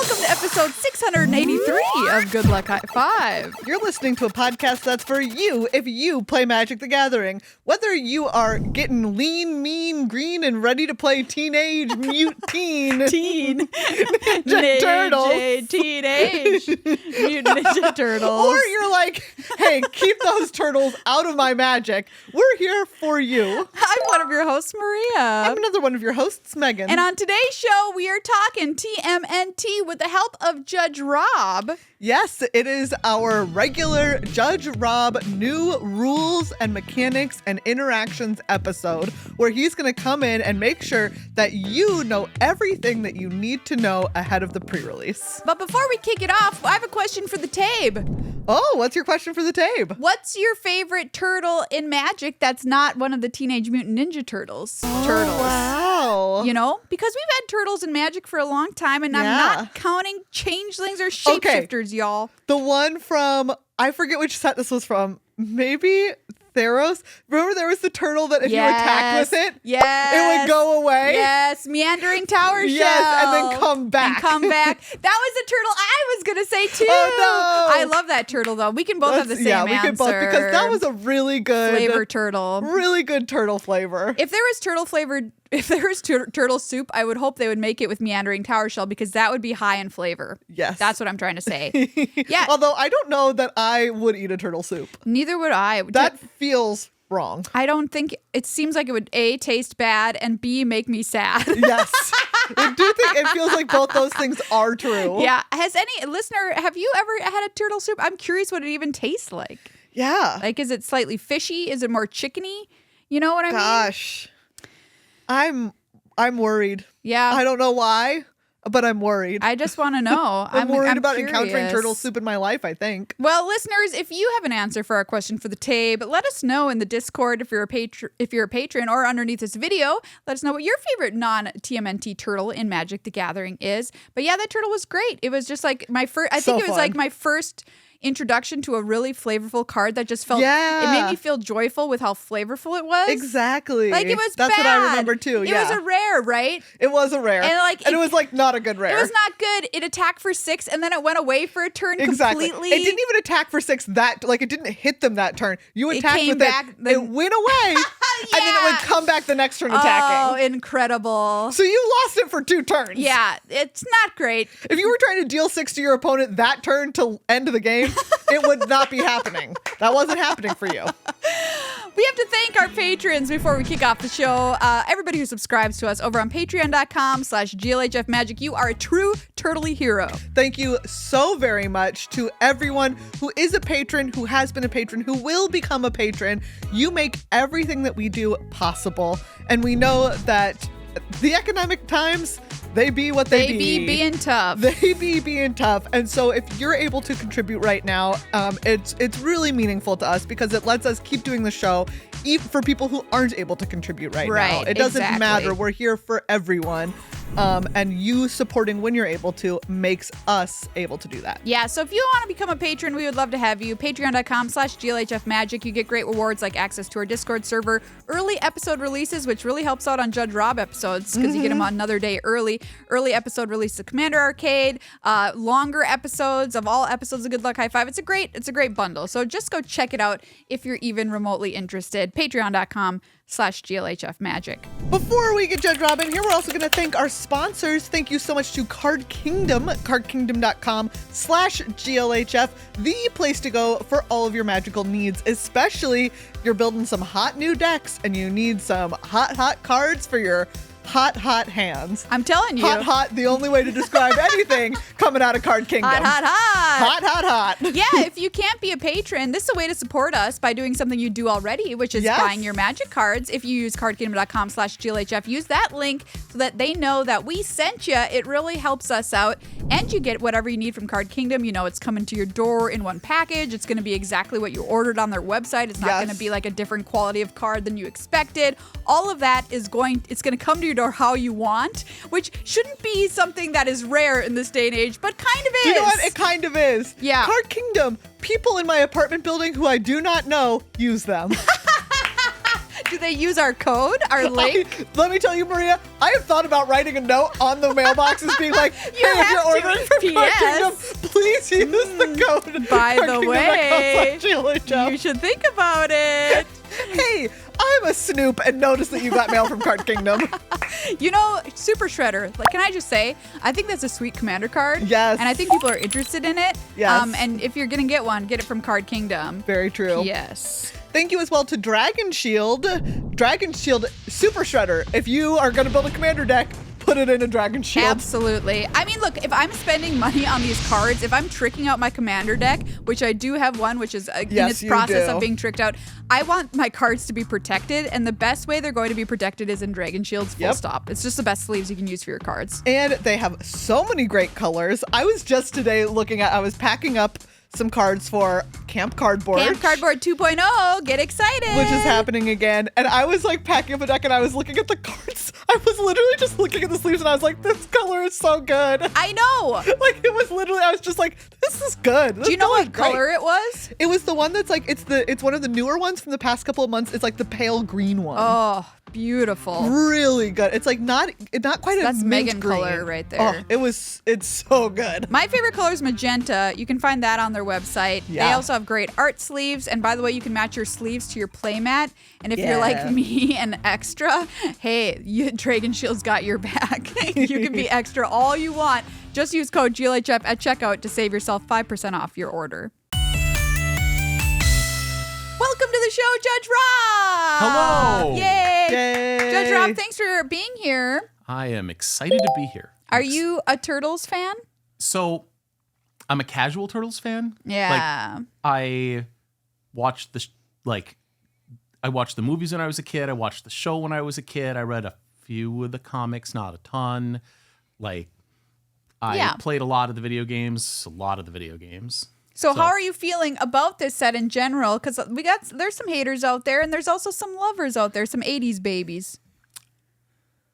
welcome to episode 683 of Good Luck High Five. You're listening to a podcast that's for you if you play Magic the Gathering. Whether you are getting lean, mean, green, and ready to play Teenage Mutant Ninja Turtles. Teenage Mutant Ninja Turtles. Or you're like, hey, keep those turtles out of my Magic. We're here for you. I'm one of your hosts, Maria. I'm another one of your hosts, Megan. And on today's show, we are talking TMNT with the help of Judge Rob. Yes, it is our regular Judge Rob new rules and mechanics and interactions episode where he's going to come in and make sure that you know everything that you need to know ahead of the pre-release. But before we kick it off, I have a question for the Tabe. Oh, what's your question for the Tabe? What's your favorite turtle in Magic that's not one of the Teenage Mutant Ninja Turtles? Turtles. Wow. You know, because we've had turtles in Magic for a long time, and I'm not counting changelings or shapeshifters, y'all. The one from, I forget which set this was from, maybe Theros. Remember there was the turtle that if you attacked with it, it would go away? Yes, meandering tower shell. Yes, and then come back. That was a turtle I was going to say too. Oh, no. I love that turtle though. We can both have the same answer. Yeah, we can both, because that was a really good flavor turtle. Really good turtle flavor. If there was turtle soup, I would hope they would make it with meandering tower shell because that would be high in flavor. Yes. That's what I'm trying to say. Yeah. Although I don't know that I would eat a turtle soup. Neither would I. That feels wrong. I don't think it seems like it would A, taste bad, and B, make me sad. Yes. I do think it feels like both those things are true. Yeah. Has any listener, have you ever had a turtle soup? I'm curious what it even tastes like. Yeah. Like, is it slightly fishy? Is it more chickeny? You know what I mean? Gosh. I'm worried. Yeah. I don't know why, but I'm worried. I just want to know. I'm worried about curious. encountering turtle soup in my life, I think. Well, listeners, if you have an answer for our question for the Tabe, let us know in the Discord if you're a patron or underneath this video. Let us know what your favorite non-TMNT turtle in Magic the Gathering is. But yeah, that turtle was great. It was just like my first, I think it was like my first introduction to a really flavorful card that just felt, it made me feel joyful with how flavorful it was. Exactly. Like it was That's bad. what I remember too. It was a rare, right? It was a rare. And it was like not a good rare. It was not good. It attacked for 6 and then it went away for a turn completely. It didn't even attack for 6 it didn't hit them that turn. You attacked with back, it went away. And then it would come back the next turn attacking. Oh, incredible. So you lost it for 2 turns. Yeah, it's not great. If you were trying to deal 6 to your opponent that turn to end the game, it would not be happening. That wasn't happening for you. We have to thank our patrons before we kick off the show. Everybody who subscribes to us over on patreon.com/GLHF Magic. You are a true turtley hero. Thank you so very much to everyone who is a patron, who has been a patron, who will become a patron. You make everything that we do possible. And we know that the economic times, they be what they be. They be being tough. They be being tough. And so if you're able to contribute right now, it's really meaningful to us because it lets us keep doing the show even for people who aren't able to contribute right now. It doesn't matter. We're here for everyone. And you supporting when you're able to makes us able to do that. Yeah, so if you want to become a patron, we would love to have you. Patreon.com/GLHF Magic. You get great rewards like access to our Discord server, early episode releases, which really helps out on Judge Rob episodes because you get them another day early episode release of Commander Arcade, longer episodes of all episodes of Good Luck High Five. It's a great bundle. So just go check it out if you're even remotely interested. Patreon.com/GLHF Magic. Before we get Judge Robin here, we're also going to thank our sponsors. Thank you so much to Card Kingdom, cardkingdom.com/GLHF, the place to go for all of your magical needs, especially if you're building some hot new decks and you need some hot cards for your hot hands. I'm telling you. Hot, the only way to describe anything coming out of Card Kingdom. Hot. Yeah, if you can't be a patron, this is a way to support us by doing something you do already, which is buying your Magic cards. If you use cardkingdom.com/GLHF, use that link so that they know that we sent you. It really helps us out. And you get whatever you need from Card Kingdom. You know, it's coming to your door in one package. It's going to be exactly what you ordered on their website. It's not going to be like a different quality of card than you expected. All of that is going to come to your door how you want, which shouldn't be something that is rare in this day and age, but kind of is. You know what? It kind of is. Yeah. Card Kingdom, people in my apartment building who I do not know use them. Do they use our code, our link? Let me tell you, Maria, I have thought about writing a note on the mailboxes being like, hey, if you're ordering from Card Kingdom, please use the code. By the way, you should think about it. Hey, I'm a snoop and notice that you got mail from Card Kingdom. You know, Super Shredder, like, can I just say, I think that's a sweet commander card. Yes. And I think people are interested in it. Yes. And if you're going to get one, get it from Card Kingdom. Very true. Yes. Thank you as well to Dragon Shield Super Shredder. If you are going to build a commander deck, put it in a Dragon Shield. Absolutely. I mean, look, if I'm spending money on these cards, if I'm tricking out my commander deck, which I do have one, which is in its process of being tricked out, I want my cards to be protected, and the best way they're going to be protected is in Dragon Shields, full stop. It's just the best sleeves you can use for your cards. And they have so many great colors. I was just today I was packing up some cards for Camp Cardboard. Camp Cardboard 2.0, get excited. Which is happening again. And I was like packing up a deck and I was looking at the cards. I was literally just looking at the sleeves and I was like, this color is so good. I know. Like it was literally, I was just like, this is good. Do you know what color it was? It was the one that's like, it's one of the newer ones from the past couple of months. It's like the pale green one. Oh, beautiful. Really good. It's like not quite a That's mint Megan green color right there. Oh, it's so good. My favorite color is magenta. You can find that on their website. Yeah. They also have great art sleeves. And by the way, you can match your sleeves to your playmat. And if you're like me and extra, hey, Dragon Shield's got your back. You can be extra all you want. Just use code GLHF at checkout to save yourself 5% off your order. Welcome to the show, Judge Rob. Hello. Yay. Judge Rob, thanks for being here. I am excited to be here. Are you a Turtles fan? So, I'm a casual Turtles fan. Yeah. Like, I watched I watched the movies when I was a kid. I watched the show when I was a kid. I read a few of the comics, not a ton. Like, I played a lot of the video games. So how are you feeling about this set in general? Because there's some haters out there, and there's also some lovers out there, some 80s babies.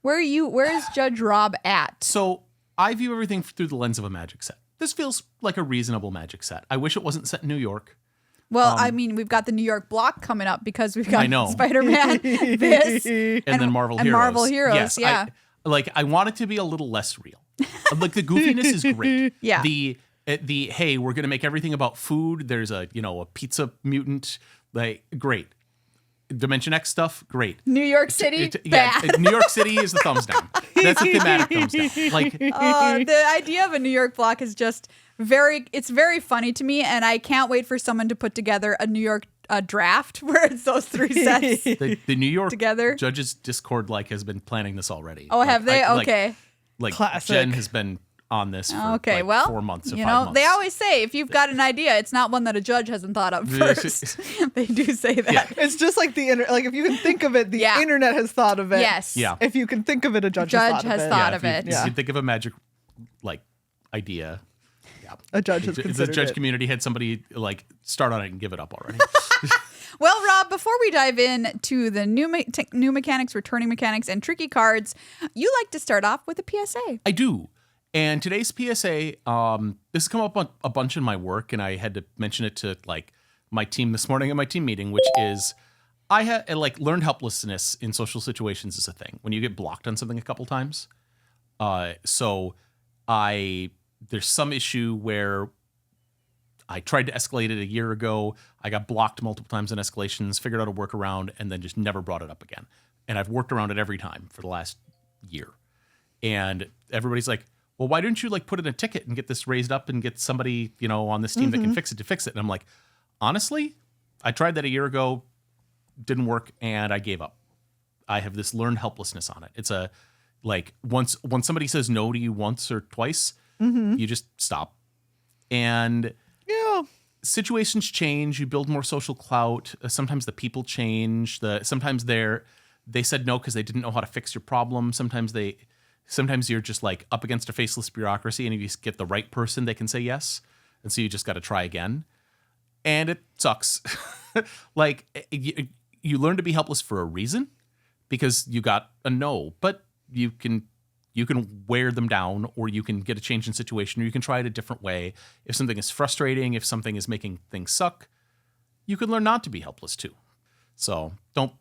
Where is Judge Rob at? So I view everything through the lens of a Magic set. This feels like a reasonable Magic set. I wish it wasn't set in New York. Well, I mean, we've got the New York block coming up because we've got Spider-Man, this, and then Marvel Heroes. And Marvel Heroes, yes, I want it to be a little less real. Like the goofiness is great. Yeah. The hey, we're gonna make everything about food. There's a pizza mutant. Like great. Dimension X stuff, great. New York City, bad. New York City is the thumbs down. That's a thematic thumbs down. Like the idea of a New York block is just it's very funny to me, and I can't wait for someone to put together a New York draft where it's those three sets the New York together. Judges Discord has been planning this already. Oh, have they? Okay. Classic. Jen has been on this for 4 months or 5 months. They always say if you've got an idea, it's not one that a judge hasn't thought of first. They do say that. Yeah. It's just like the internet. Like if you can think of it, the internet has thought of it. Yes. Yeah. If you can think of it, a judge has thought of it. If you think of a magic idea, a judge has considered the judge it. community had somebody start on it and give it up already. Well, Rob, before we dive in to the new mechanics, returning mechanics, and tricky cards, you like to start off with a PSA. I do. And today's PSA, this has come up on a bunch in my work, and I had to mention it to my team this morning at my team meeting, which is I had learned helplessness in social situations is a thing when you get blocked on something a couple times. There's some issue where I tried to escalate it a year ago. I got blocked multiple times in escalations, figured out a workaround, and then just never brought it up again. And I've worked around it every time for the last year. And everybody's like, well, why didn't you put in a ticket and get this raised up and get somebody, on this team that can fix it to fix it? And I'm like, honestly, I tried that a year ago, didn't work, and I gave up. I have this learned helplessness on it. It's once somebody says no to you once or twice, you just stop. And situations change. You build more social clout. Sometimes the people change. Sometimes they said no because they didn't know how to fix your problem. Sometimes you're just up against a faceless bureaucracy, and if you get the right person, they can say yes. And so you just got to try again. And it sucks. You learn to be helpless for a reason because you got a no, but you can wear them down, or you can get a change in situation, or you can try it a different way. If something is frustrating, if something is making things suck, you can learn not to be helpless too. So don't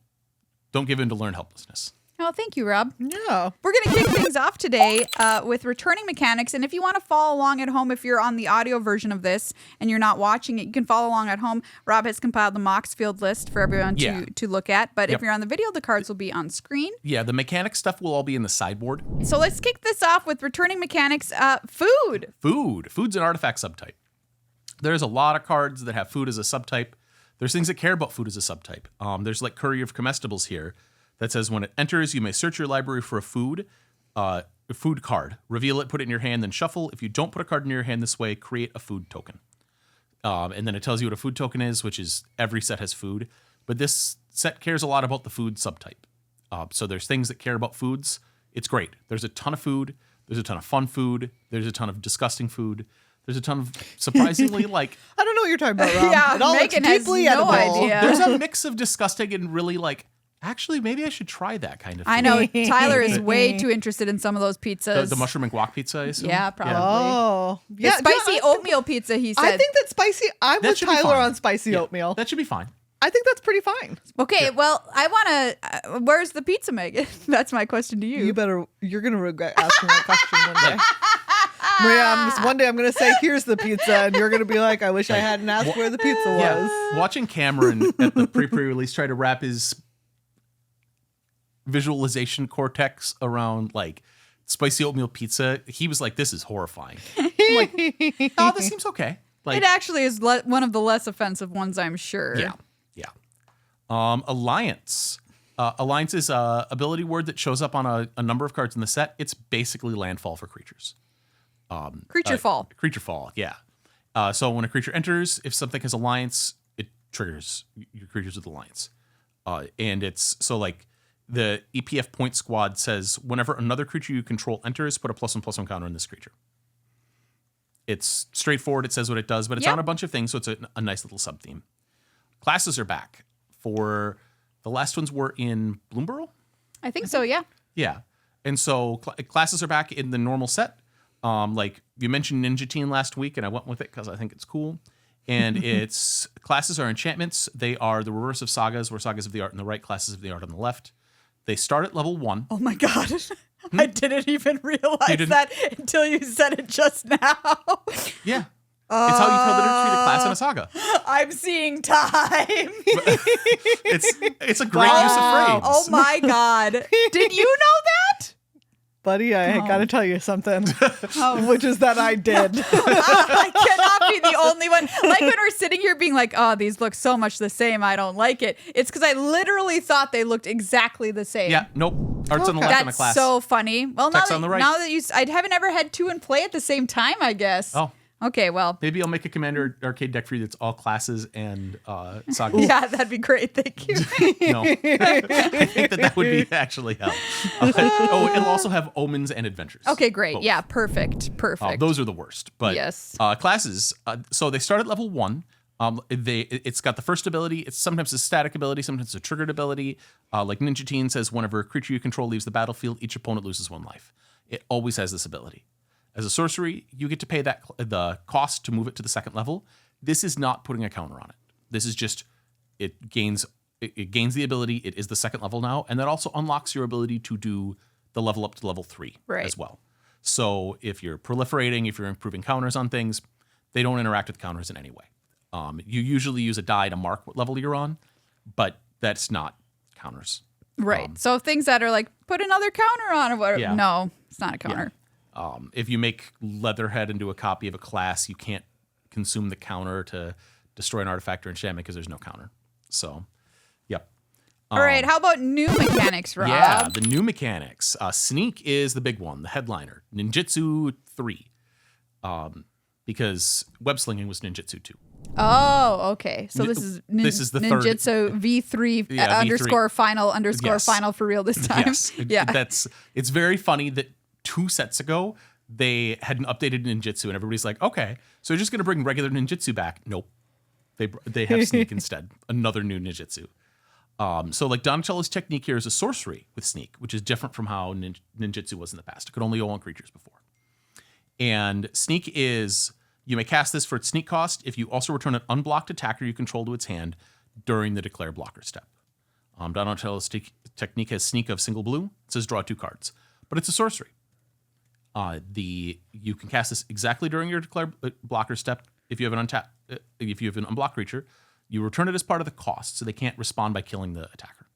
don't give in to learned helplessness. Oh, thank you, Rob. Yeah. We're going to kick things off today with returning mechanics. And if you want to follow along at home, if you're on the audio version of this and you're not watching it, you can follow along at home. Rob has compiled the Mox field list for everyone to look at. But if you're on the video, the cards will be on screen. Yeah, the mechanic stuff will all be in the sideboard. So let's kick this off with returning mechanics. Food. Food's an artifact subtype. There's a lot of cards that have food as a subtype. There's things that care about food as a subtype. There's like Courier of Comestibles here that says when it enters, you may search your library for a food card. Reveal it, put it in your hand, then shuffle. If you don't put a card in your hand this way, create a food token. And then it tells you what a food token is, which is every set has food. But this set cares a lot about the food subtype. So there's things that care about foods. It's great. There's a ton of food. There's a ton of fun food. There's a ton of disgusting food. There's a ton of surprisingly like... I don't know what you're talking about, Rob. Yeah, it all Megan looks deeply has no edible. idea. There's a mix of disgusting and really like, actually, maybe I should try that kind of food. I know. Tyler is way too interested in some of those pizzas. The mushroom and guac pizza, I assume? Yeah, probably. Oh. The spicy oatmeal pizza, he said. I think that spicy... I'm That with should be Tyler fine. on spicy oatmeal. That should be fine. I think that's pretty fine. Okay, well, I want to... where's the pizza, Megan? That's my question to you. You're going to regret asking that question one day. Maria, one day I'm going to say, here's the pizza, and you're going to be like, I wish I hadn't asked where the pizza was. Yeah, watching Cameron at the pre-release try to wrap his visualization cortex around like spicy oatmeal pizza, he was like, this is horrifying. I'm like, oh, this seems okay. Like, it actually is one of the less offensive ones, I'm sure. Yeah. Alliance. Alliance is a ability word that shows up on a number of cards in the set. It's basically landfall for creatures. Creature fall. Creature fall, yeah. So when a creature enters, if something has Alliance, it triggers your creatures with Alliance. And it's so like the EPF point squad says, whenever another creature you control enters, put a +1/+1 counter on this creature. It's straightforward. It says what it does, but it's on a bunch of things, so it's a nice little sub-theme. Classes are back. For the last ones were in Bloomborough? I think so, yeah. Yeah. And so classes are back in the normal set. Like you mentioned Ninja Teen last week, and I went with it because I think it's cool. And it's classes are enchantments. They are the reverse of sagas, where sagas have the art on the right, classes have the art on the left. They start at level 1. Oh my God. I didn't even realize that until you said it just now. Yeah. It's how you tell the difference between a class and a saga. I'm seeing time. It's a great use of phrase. Oh my God. Did you know that? Buddy, I got to tell you something, which is that I did. I cannot be the only one. Like when we're sitting here being like, oh, these look so much the same, I don't like it. It's because I literally thought they looked exactly the same. Yeah, nope. Art's on the left on a class. That's so funny. Well, Text on the right. now that I haven't ever had two in play at the same time, I guess. Oh. Okay, well. Maybe I'll make a Commander arcade deck for you that's all classes and sagas. Yeah, that'd be great. Thank you. No. I think that would be actually help. It'll also have omens and adventures. Okay, great. Both. Yeah, perfect. Those are the worst. But yes. Classes, so they start at level 1. It's got the first ability. It's sometimes a static ability, sometimes a triggered ability. Like Ninja Teen says, whenever a creature you control leaves the battlefield, each opponent loses 1 life. It always has this ability. As a sorcery, you get to pay the cost to move it to the 2nd level. This is not putting a counter on it. This is just it gains the ability. It is the 2nd level now, and that also unlocks your ability to do the level up to level 3 as well. So if you're proliferating, if you're improving counters on things, they don't interact with counters in any way. You usually use a die to mark what level you're on, but that's not counters. Right. So things that are like, put another counter on or whatever. Yeah. No, it's not a counter. Yeah. If you make Leatherhead into a copy of a class, you can't consume the counter to destroy an artifact or enchantment because there's no counter. So, yep. All right. How about new mechanics, Rob? Yeah, the new mechanics. Sneak is the big one, the headliner. Ninjutsu 3. Because web slinging was Ninjutsu 2. Oh, okay. So this is the Ninjutsu third. V3 Yeah, underscore final underscore Yes. final for real this time. Yes. Yeah. It's very funny that 2 sets ago, they had an updated ninjutsu, and everybody's like, okay, so they're just going to bring regular ninjutsu back. Nope. They have sneak instead, another new ninjutsu. So like Donatello's technique here is a sorcery with sneak, which is different from how ninjutsu was in the past. It could only go on creatures before. And sneak is, you may cast this for its sneak cost if you also return an unblocked attacker you control to its hand during the declare blocker step. Donatello's technique has sneak of single blue. It says draw 2 cards, but it's a sorcery. You can cast this exactly during your declare blocker step. If you have an unblocked creature, you return it as part of the cost, so they can't respond by killing the attacker.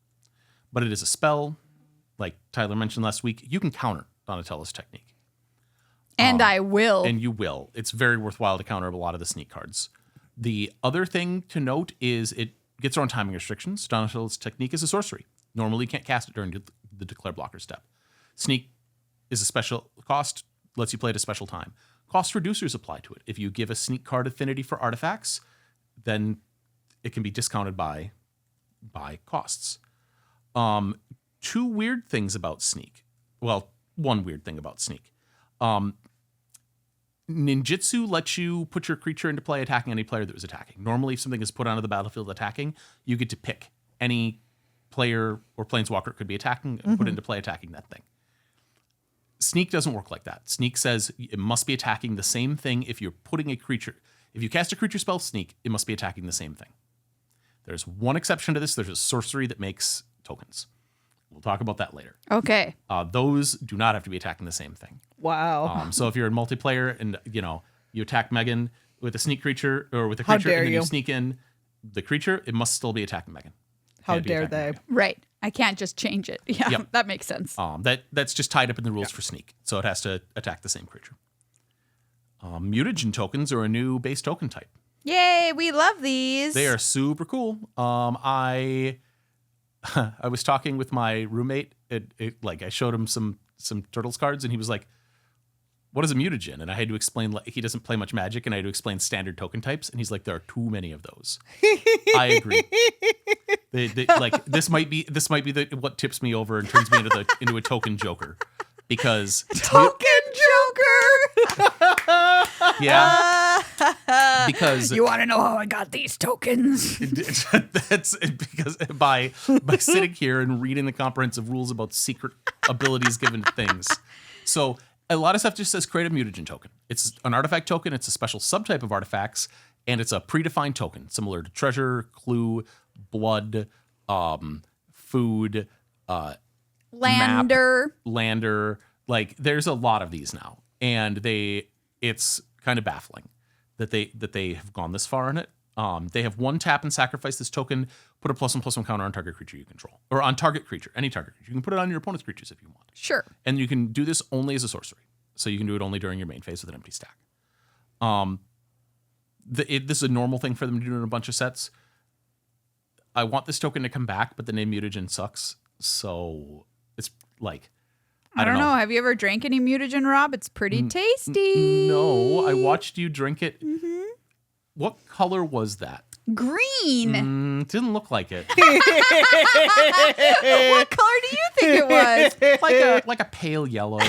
But it is a spell, like Tyler mentioned last week. You can counter Donatello's technique, and I will. And you will. It's very worthwhile to counter a lot of the sneak cards. The other thing to note is it gets around timing restrictions. Donatello's technique is a sorcery. Normally, you can't cast it during the declare blocker step. Sneak is a special cost, lets you play at a special time. Cost reducers apply to it. If you give a sneak card affinity for artifacts, then it can be discounted by costs. 2 weird things about sneak. Well, one weird thing about sneak. Ninjutsu lets you put your creature into play attacking any player that was attacking. Normally, if something is put onto the battlefield attacking, you get to pick any player or planeswalker could be attacking and put into play attacking that thing. Sneak doesn't work like that. Sneak says it must be attacking the same thing. If you cast a creature spell sneak, it must be attacking the same thing. There's one exception to this. There's a sorcery that makes tokens. We'll talk about that later. Okay. Those do not have to be attacking the same thing. Wow. So if you're in multiplayer and you attack Megan with a sneak creature or with a creature and then you sneak in the creature, it must still be attacking Megan. How dare they? Megan. Right. I can't just change it. Yeah, yep. That makes sense. That's just tied up in the rules for sneak. So it has to attack the same creature. Mutagen tokens are a new base token type. Yay, we love these. They are super cool. I was talking with my roommate. I showed him some Turtles cards, and he was like, "What is a mutagen?" And I had to explain. He doesn't play much Magic, and I had to explain standard token types. And he's like, "There are too many of those." I agree. This might be what tips me over and turns me into a token joker, because token joker. Yeah. Because you want to know how I got these tokens? That's because by sitting here and reading the comprehensive rules about secret abilities given to things. So a lot of stuff just says create a mutagen token. It's an artifact token. It's a special subtype of artifacts, and it's a predefined token similar to treasure, clue, blood, food, lander. Like there's a lot of these now, and it's kind of baffling that they have gone this far in it. They have 1 tap and sacrifice this token, put a +1/+1 counter on target creature you control, or on target creature, any target creature. You can put it on your opponent's creatures if you want. Sure. And you can do this only as a sorcery, so you can do it only during your main phase with an empty stack. This is a normal thing for them to do in a bunch of sets. I want this token to come back, but the name mutagen sucks, so it's like. I don't know. Have you ever drank any mutagen, Rob? It's pretty tasty. No, I watched you drink it. Mm-hmm. What color was that? Green. Didn't look like it. What color do you think it was? Like a pale yellow.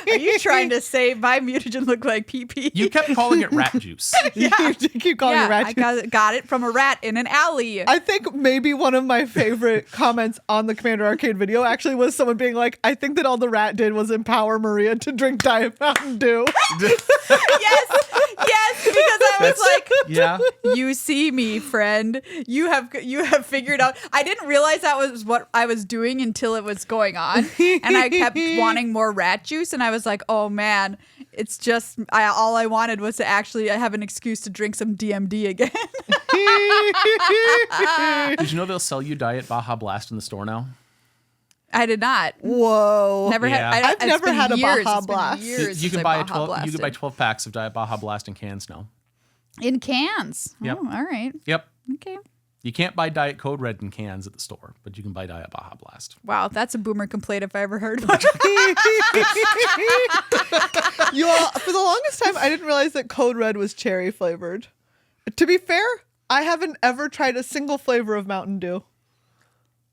Are you trying to say my mutagen looked like pee-pee? You kept calling it rat juice. Yeah. You keep calling it rat juice. I got it from a rat in an alley. I think maybe one of my favorite comments on the Commander Arcade video actually was someone being like, I think that all the rat did was empower Maria to drink Diet Mountain Dew. Yes, because I was like, yeah. You see me, friend. You have figured out. I didn't realize that was what I was doing until it was going on. And I kept wanting more rat juice. And I was like, oh man, it's just, all I wanted was to actually have an excuse to drink some DMD again. Did you know they'll sell you Diet Baja Blast in the store now? I did not. Whoa. Never had. I've never had a Baja Blast. You can buy 12 packs of Diet Baja Blast in cans now. In cans. Yep. Oh, all right. Yep. Okay. You can't buy Diet Code Red in cans at the store, but you can buy Diet Baja Blast. Wow, that's a boomer complaint if I ever heard one. For the longest time, I didn't realize that Code Red was cherry flavored. To be fair, I haven't ever tried a single flavor of Mountain Dew.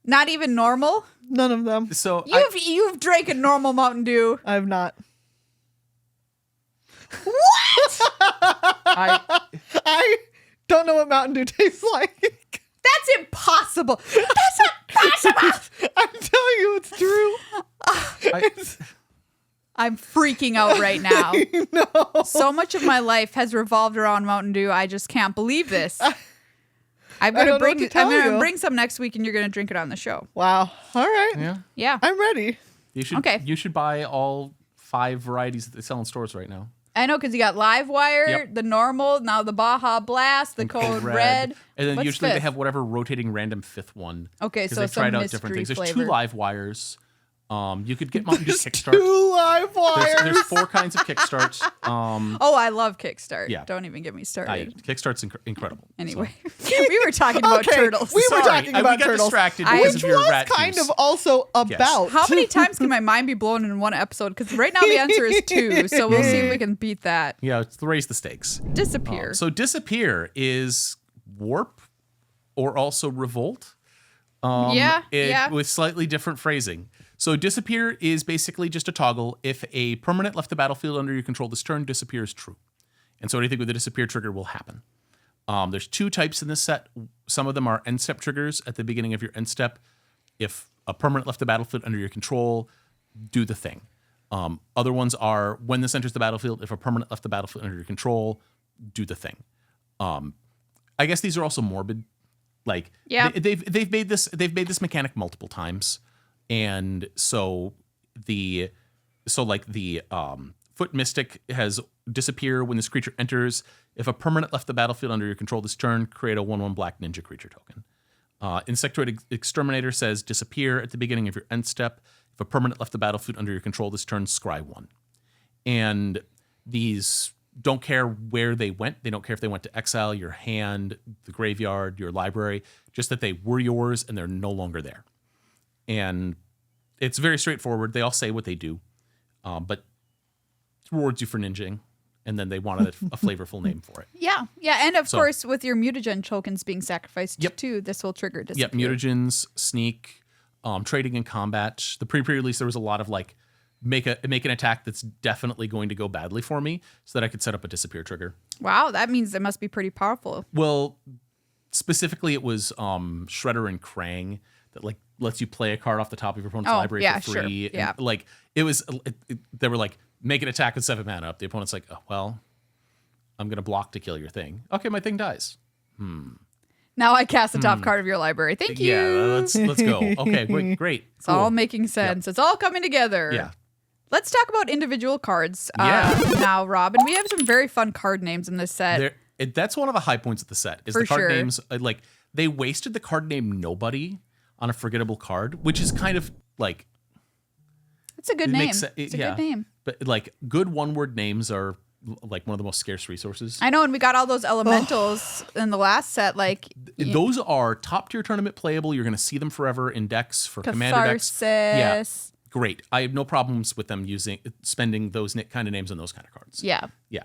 Not even normal? None of them. So you've drank a normal Mountain Dew. I have not. What? I don't know what Mountain Dew tastes like. That's impossible. That's impossible. I'm telling you, it's true. I'm freaking out right now. No. So much of my life has revolved around Mountain Dew. I just can't believe this. I'm gonna bring some next week, and you're gonna drink it on the show. Wow. All right. Yeah. I'm ready. You should buy all 5 varieties that they sell in stores right now. I know, because you got Live Wire, the normal, now the Baja Blast, the Code Red. And then What's usually fifth? they have whatever rotating random 5th one. Okay, so they've some tried out mystery different things. There's flavor. 2 Live Wires. You could get them on just Kickstart. 2 Live Wires. There's 4 kinds of Kickstarts. I love Kickstart. Yeah. Don't even get me started. Kickstart's incredible. Anyway, we were talking about turtles. We were talking about we got turtles. distracted because Which of your was rat kind juice. of also about. How many times can my mind be blown in one episode? Because right now the answer is 2, so we'll see if we can beat that. Yeah, it's to raise the stakes. Disappear. So Disappear is Warp or also Revolt. With slightly different phrasing. So Disappear is basically just a toggle. If a permanent left the battlefield under your control this turn, Disappear is true. And so anything with the Disappear trigger will happen. There's 2 types in this set. Some of them are end step triggers at the beginning of your end step. If a permanent left the battlefield under your control, do the thing. Other ones are when this enters the battlefield, if a permanent left the battlefield under your control, do the thing. I guess these are also morbid. Like they've made this mechanic multiple times. And so the Foot Mystic has Disappear when this creature enters. If a permanent left the battlefield under your control this turn, create a 1/1 black ninja creature token. Insectoid Exterminator says Disappear at the beginning of your end step. If a permanent left the battlefield under your control this turn, scry 1. And these don't care where they went. They don't care if they went to exile, your hand, the graveyard, your library, just that they were yours and they're no longer there. And it's very straightforward. They all say what they do, but it rewards you for ninjing, and then they wanted a flavorful name for it. Yeah, and of course, with your mutagen tokens being sacrificed too, this will trigger Disappear. Yep, mutagens, sneak, trading in combat. The pre-release, there was a lot of like, make an attack that's definitely going to go badly for me so that I could set up a Disappear trigger. Wow, that means it must be pretty powerful. Well, specifically it was Shredder and Krang that like lets you play a card off the top of your opponent's library for free. Sure. Yeah. And, like it was they were like, make an attack with 7 mana up. The opponent's like, oh well, I'm gonna block to kill your thing. Okay, my thing dies. Now I cast the top card of your library. Thank you. Yeah, let's go. Okay, great. It's all making sense. Yep. It's all coming together. Yeah. Let's talk about individual cards now, Robin. We have some very fun card names in this set. That's one of the high points of the set. Is the card names like they wasted the card name Nobody on a forgettable card, which is kind of like it's a good name. It's a good name. But like good one-word names are like one of the most scarce resources. I know, and we got all those elementals in the last set. Like those are top-tier tournament playable. You're going to see them forever in decks for commander decks. Yeah. Great. I have no problems with them spending those kind of names on those kind of cards. Yeah. Yeah.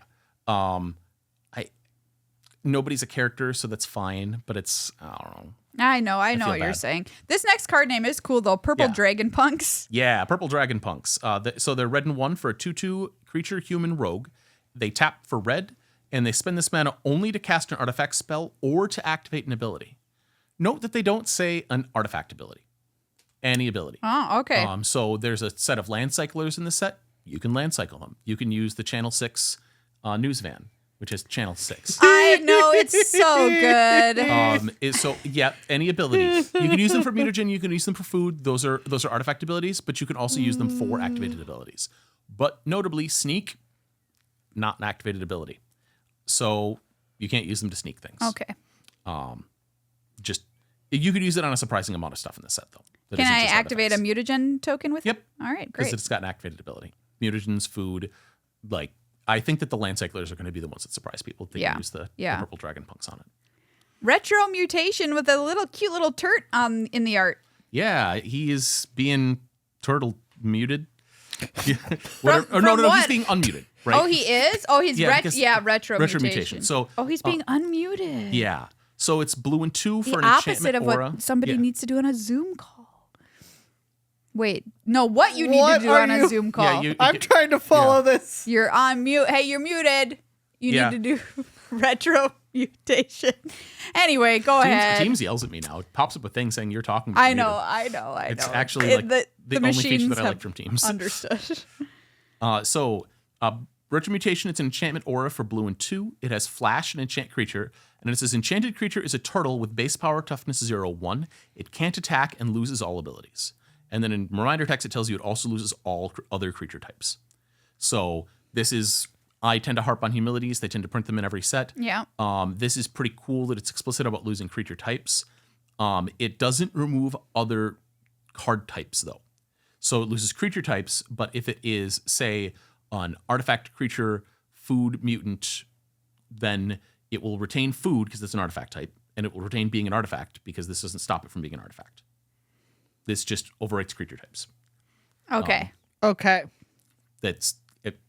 Nobody's a character, so that's fine, but it's, I don't know. I know what you're saying. This next card name is cool, though. Purple Dragon Punks. Yeah, Purple Dragon Punks. So they're red and 1 for a 2/2 creature human rogue. They tap for red, and they spend this mana only to cast an artifact spell or to activate an ability. Note that they don't say an artifact ability. Any ability. Oh, okay. So there's a set of land cyclers in this set. You can land cycle them. You can use the Channel 6 news van, which is Channel 6. I know, it's so good. Any ability. You can use them for mutagen, you can use them for food. Those are artifact abilities, but you can also use them for activated abilities. But notably, sneak, not an activated ability. So you can't use them to sneak things. Okay. You could use it on a surprising amount of stuff in this set, though. Can I activate a mutagen token with it? Yep. All right, great. Because it's got an activated ability. Mutagens, food, like, I think that the land cyclers are going to be the ones that surprise people. They use the Purple Dragon Punks on it. Retro mutation with a cute little turt in the art. Yeah, he is being turtle muted. From he's being unmuted. Right? Oh, he is? Oh, he's retro mutation. So he's being unmuted. Yeah. So it's blue and 2 for an opposite enchantment of aura. what somebody needs to do on a Zoom call. Wait, no, what you need to do on a Zoom call. Yeah, I'm trying to follow this. You're on mute. Hey, you're muted. You need to do retro mutation. Anyway, go ahead. Teams yells at me now. It pops up a thing saying you're talking to I know. It's actually like the only feature that I like from Teams. Understood. Retro mutation, it's an enchantment aura for blue and 2. It has flash and enchant creature. And it says, enchanted creature is a turtle with base power, toughness 0/1. It can't attack and loses all abilities. And then in reminder text, it tells you it also loses all other creature types. So this is, I tend to harp on humilities. They tend to print them in every set. Yeah. This is pretty cool that it's explicit about losing creature types. It doesn't remove other card types, though. So it loses creature types, but if it is, say, an artifact creature, food mutant, then it will retain food because it's an artifact type, and it will retain being an artifact because this doesn't stop it from being an artifact. This just overwrites creature types. Okay. Okay. That's it.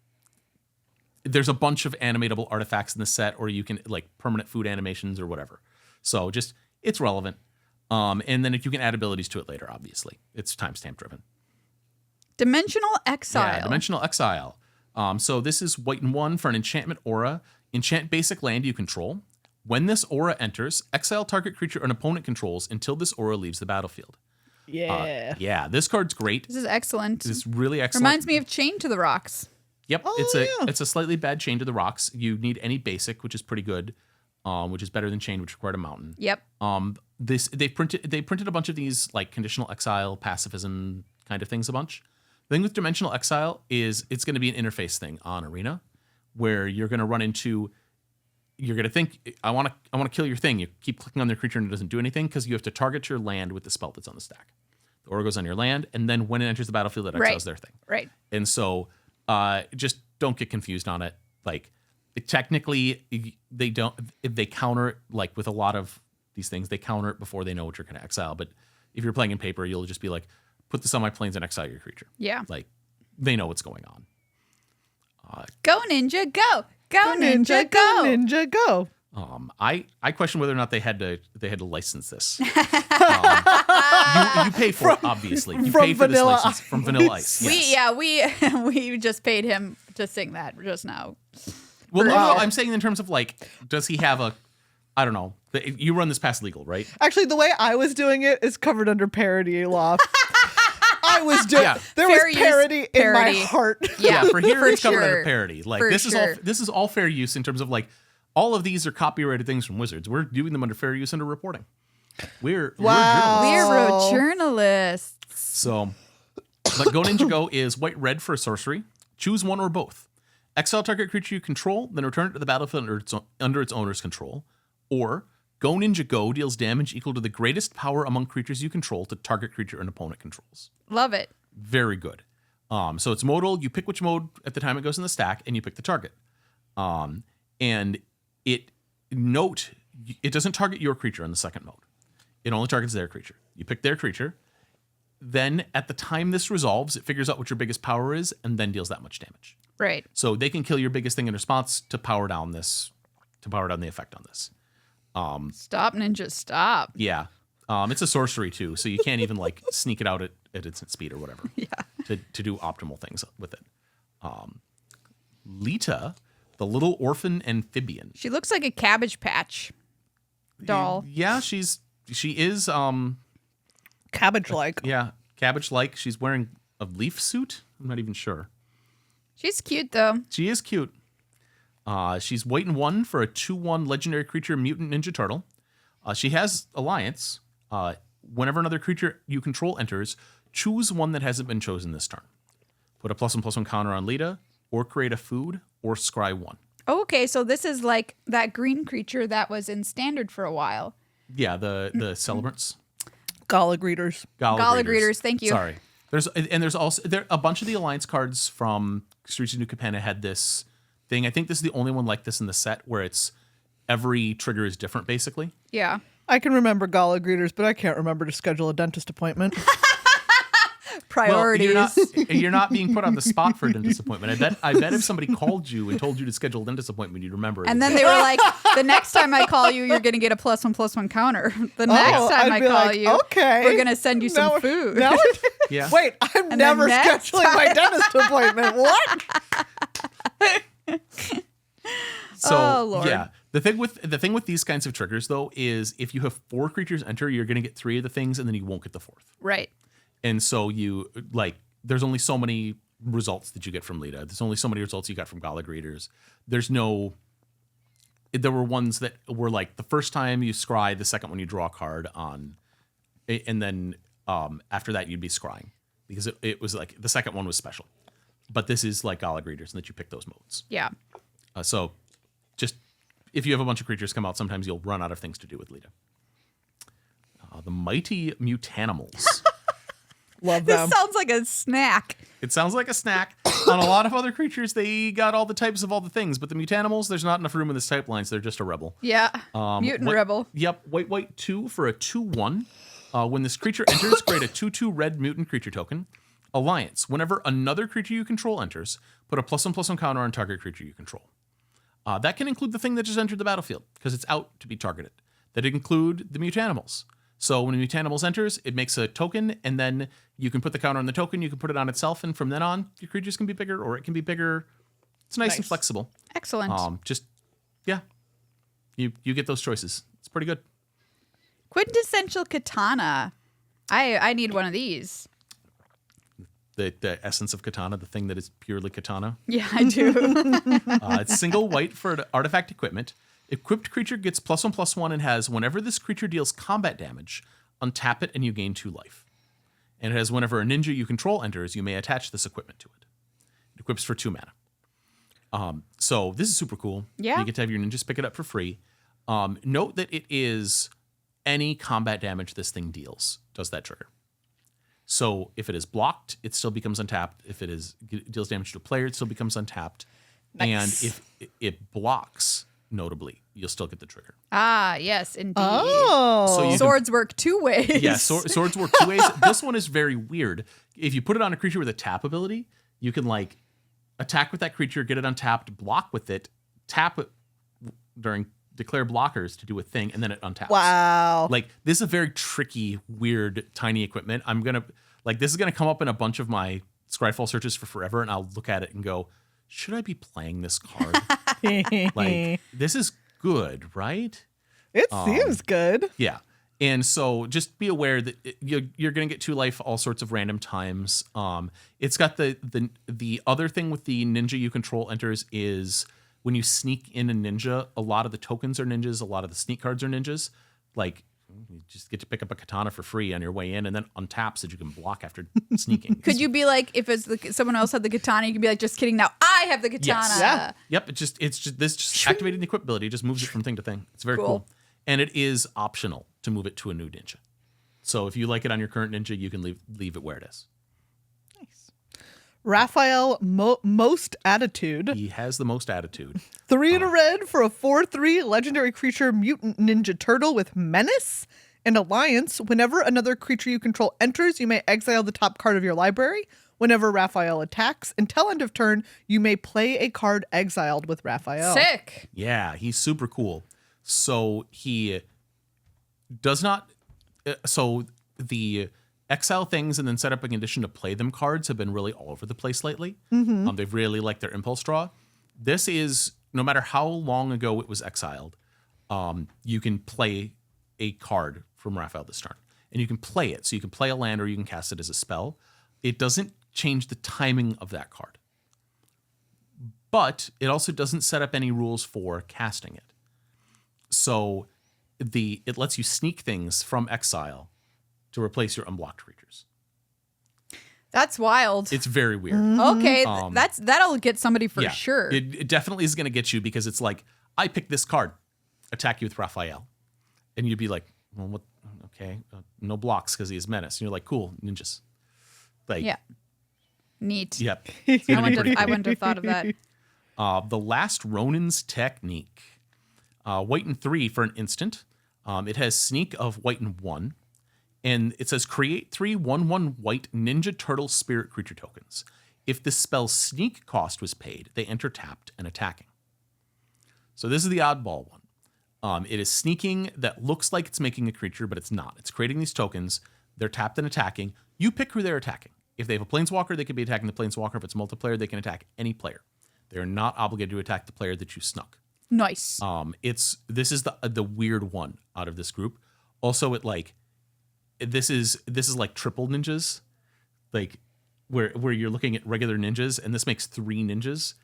There's a bunch of animatable artifacts in the set, or you can like permanent food animations or whatever. So just it's relevant. And then you can add abilities to it later. Obviously, it's timestamp driven. Dimensional Exile. Yeah, Dimensional Exile. So this is 1 for an enchantment aura. Enchant basic land you control. When this aura enters, exile target creature an opponent controls until this aura leaves the battlefield. Yeah. Yeah, this card's great. This is excellent. It's really excellent. Reminds me of Chain to the Rocks. Yep, it's a slightly bad Chain to the Rocks. You need any basic, which is pretty good, which is better than Chain, which required a mountain. Yep. They printed a bunch of these like conditional exile, pacifism kind of things a bunch. The thing with Dimensional Exile is it's going to be an interface thing on Arena, where you're going to run into, you're going to think, I want to kill your thing. You keep clicking on their creature and it doesn't do anything because you have to target your land with the spell that's on the stack. The aura goes on your land, and then when it enters the battlefield, it exiles their thing. Right. And so just don't get confused on it. Like, technically, they don't, if they counter it, like with a lot of these things, they counter it before they know what you're going to exile. But if you're playing in paper, you'll just be like, put this on my plains and exile your creature. Yeah. Like, they know what's going on. Go Ninja, go! Go Ninja, go! Ninja, go! I question whether or not they had to license this. You pay for it, obviously. You pay for this license from Vanilla Ice. Yes. We just paid him to sing that just now. Well, no, I'm saying in terms of like, does he have a, I don't know. You run this past legal, right? Actually, the way I was doing it is covered under parody law. I was doing. Yeah. There fair was parody in my heart. Yeah, for here it's covered under parody. Like this is all fair use in terms of like all of these are copyrighted things from Wizards. We're doing them under fair use under reporting. We're journalists. So, but Go Ninja Go is white red for a sorcery. Choose one or both. Exile target creature you control, then return it to the battlefield under its owner's control. Or Go Ninja Go deals damage equal to the greatest power among creatures you control to target creature an opponent controls. Love it. Very good. So it's modal. You pick which mode at the time it goes in the stack, and you pick the target. And it doesn't target your creature in the second mode. It only targets their creature. You pick their creature. Then at the time this resolves, it figures out what your biggest power is, and then deals that much damage. Right. So they can kill your biggest thing in response to power down the effect on this. Stop, Ninja, stop. Yeah. It's a sorcery too, so you can't even like sneak it out at instant speed or whatever. Yeah. To do optimal things with it. Lita, the little orphan amphibian. She looks like a Cabbage Patch doll. Yeah, she is cabbage-like. Yeah, cabbage-like. She's wearing a leaf suit. I'm not even sure. She's cute though. She is cute. She's white and 1 for a 2/1 legendary creature mutant ninja turtle. She has Alliance. Whenever another creature you control enters, choose one that hasn't been chosen this turn. Put a +1/+1 counter on Lita, or create a food, or scry 1. Oh, okay, so this is like that green creature that was in Standard for a while. Yeah, the Celebrants. Gala Greeters. Gala Greeters, thank you. Sorry. There's also a bunch of the Alliance cards from Streets of New Capenna had this thing. I think this is the only one like this in the set where it's every trigger is different, basically. Yeah. I can remember Gala Greeters, but I can't remember to schedule a dentist appointment. Priorities. Well, you're not being put on the spot for a dentist appointment. I bet if somebody called you and told you to schedule a dentist appointment, you'd remember it. And then they were like, the next time I call you, you're going to get a +1/+1 counter. The next time I call you, we're going to send you some food. Yeah. Wait, I'm never scheduling my dentist appointment. What? So, Lord. yeah. The thing with these kinds of triggers, though, is if you have 4 creatures enter, you're going to get 3 of the things, and then you won't get the 4th. Right. And so there's only so many results that you get from Lita. There's only so many results you got from Gala Greeters. There's no there were ones that were like the first time you scry, the second one you draw a card on, and then after that you'd be scrying because it was like the second one was special. But this is like Gala Greeters, and that you pick those modes. Yeah. So just if you have a bunch of creatures come out, sometimes you'll run out of things to do with Lita. The Mighty Mutanimals. Love them. This sounds like a snack. It sounds like a snack. On a lot of other creatures, they got all the types of all the things, but the Mutanimals, there's not enough room in this type line, so they're just a rebel. Yeah. Mutant rebel. Yep. White 2 for a 2/1. When this creature enters, create a 2/2 red mutant creature token. Alliance. Whenever another creature you control enters, put a +1/+1 counter on target creature you control. That can include the thing that just entered the battlefield, because it's out to be targeted. That include the Mutanimals. So when a Mutanimals enters, it makes a token, and then you can put the counter on the token, you can put it on itself, and from then on, your creatures can be bigger, or it can be bigger. It's nice and flexible. Excellent. You get those choices. It's pretty good. Quintessential Katana. I need one of these. The essence of Katana, the thing that is purely Katana. Yeah, I do. It's single white for artifact equipment. Equipped creature gets +1/+1 and has whenever this creature deals combat damage, untap it and you gain 2 life. And it has whenever a ninja you control enters, you may attach this equipment to it. It equips for 2 mana. So this is super cool. Yeah. You get to have your ninjas pick it up for free. Note that it is any combat damage this thing deals does that trigger. So if it is blocked, it still becomes untapped. If it deals damage to a player, it still becomes untapped. Nice. And if it blocks, notably, you'll still get the trigger. Ah, yes, indeed. Oh. So you Swords work 2 ways. Yeah, swords work 2 ways. This one is very weird. If you put it on a creature with a tap ability, you can like attack with that creature, get it untapped, block with it, tap it during declare blockers to do a thing, and then it untaps. Wow. Like this is a very tricky, weird, tiny equipment. This is gonna come up in a bunch of my Scryfall searches for forever, and I'll look at it and go, should I be playing this card? Like, this is good, right? It seems good. Yeah. And so just be aware that you're going to get 2 life all sorts of random times. It's got the other thing with the ninja you control enters is when you sneak in a ninja, a lot of the tokens are ninjas, a lot of the sneak cards are ninjas. Like, you just get to pick up a katana for free on your way in and then untap so that you can block after sneaking. Could you be like, if it's someone else had the katana, you could be like, just kidding, now I have the katana. Yes. Yeah. Yep. It's just activating the equip ability. It just moves it from thing to thing. It's very cool. And it is optional to move it to a new ninja. So if you like it on your current ninja, you can leave it where it is. Nice. Raphael Most Attitude. He has the most attitude. 3 in a red for a 4/3 legendary creature Mutant Ninja Turtle with Menace and Alliance. Whenever another creature you control enters, you may exile the top card of your library. Whenever Raphael attacks, until end of turn, you may play a card exiled with Raphael. Sick. Yeah, he's super cool. So he does not. So the exile things and then set up a condition to play them cards have been really all over the place lately. Mm-hmm. They've really liked their impulse draw. This is, no matter how long ago it was exiled, you can play a card from Raphael this turn. And you can play it. So you can play a land or you can cast it as a spell. It doesn't change the timing of that card. But it also doesn't set up any rules for casting it. So it lets you sneak things from exile to replace your unblocked creatures. That's wild. It's very weird. Okay, that'll get somebody for sure. It definitely is going to get you because it's like, I picked this card, attack you with Raphael. And you'd be like, well, what? Okay, no blocks because he is menace. And you're like, cool, ninjas. Like, yeah. Neat. Yep. I wouldn't have thought of that. The Last Ronin's Technique. White and 3 for an instant. It has sneak of white and 1. And it says create 3 1/1 white Ninja Turtle spirit creature tokens. If the spell's sneak cost was paid, they enter tapped and attacking. So this is the oddball one. It is sneaking that looks like it's making a creature, but it's not. It's creating these tokens. They're tapped and attacking. You pick who they're attacking. If they have a planeswalker, they can be attacking the planeswalker. If it's multiplayer, they can attack any player. They're not obligated to attack the player that you snuck. Nice. This is the weird one out of this group. Also, this is like triple ninjas, like where you're looking at regular ninjas, and this makes 3 ninjas.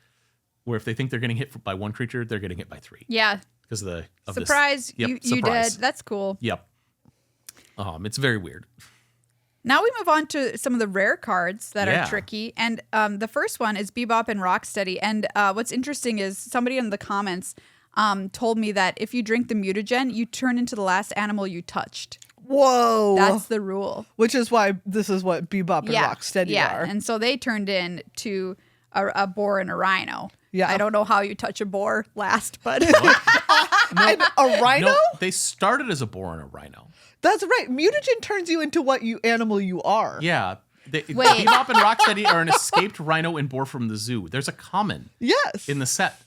Where if they think they're getting hit by 1 creature, they're getting hit by 3. Yeah. because of surprise. Yep, you surprise. did. That's cool. Yep. It's very weird. Now we move on to some of the rare cards that are tricky. And the first one is Bebop and Rocksteady. And what's interesting is somebody in the comments told me that if you drink the mutagen, you turn into the last animal you touched. Whoa. That's the rule. Which is why this is what Bebop and Rocksteady are. And so they turned into a boar and a rhino. Yeah. I don't know how you touch a boar last, but... And a rhino? No, they started as a boar and a rhino. That's right. Mutagen turns you into what animal you are. Yeah. Bebop and Rocksteady are an escaped rhino and boar from the zoo. There's a common in the set.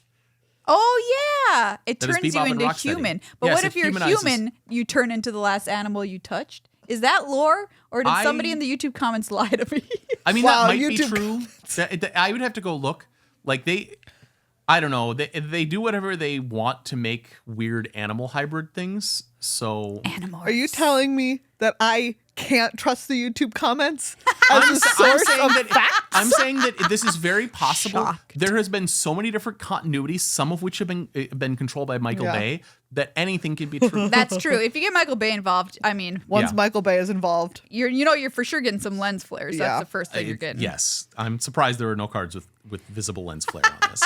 Oh, yeah. It That is turns you Bebop and into Rocksteady. human. But Yes, what it if you're humanizes. human, you turn into the last animal you touched? Is that lore? Or did somebody in the YouTube comments lie to me? I mean, Wow, that might YouTube be true. I would have to go look. Like I don't know. They do whatever they want to make weird animal hybrid things. So Animals. Are you telling me that I can't trust the YouTube comments as a source of facts? I'm saying that this is very possible. Shocked. There has been so many different continuities, some of which have been controlled by Michael Bay, that anything can be true. That's true. If you get Michael Bay involved, I mean, Once Michael Bay is involved. you're for sure getting some lens flares. Yeah. That's the first thing you're getting. Yes, I'm surprised there are no cards with visible lens flare on this.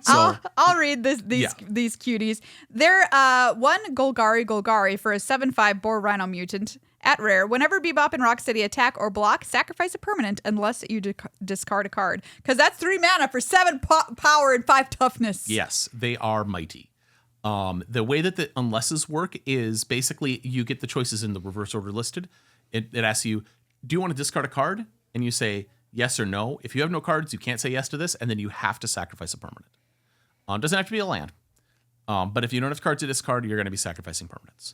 So I'll read these cuties. They're one Golgari for a 7/5 boar rhino mutant. At rare, whenever Bebop and Rocksteady attack or block, sacrifice a permanent unless you discard a card. Because that's 3 mana for 7 power and 5 toughness. yes, they are mighty. The way that the unlesses work is basically you get the choices in the reverse order listed. It asks you, do you want to discard a card? And you say yes or no. If you have no cards, you can't say yes to this, and then you have to sacrifice a permanent. Doesn't have to be a land. But if you don't have cards to discard, you're going to be sacrificing permanents.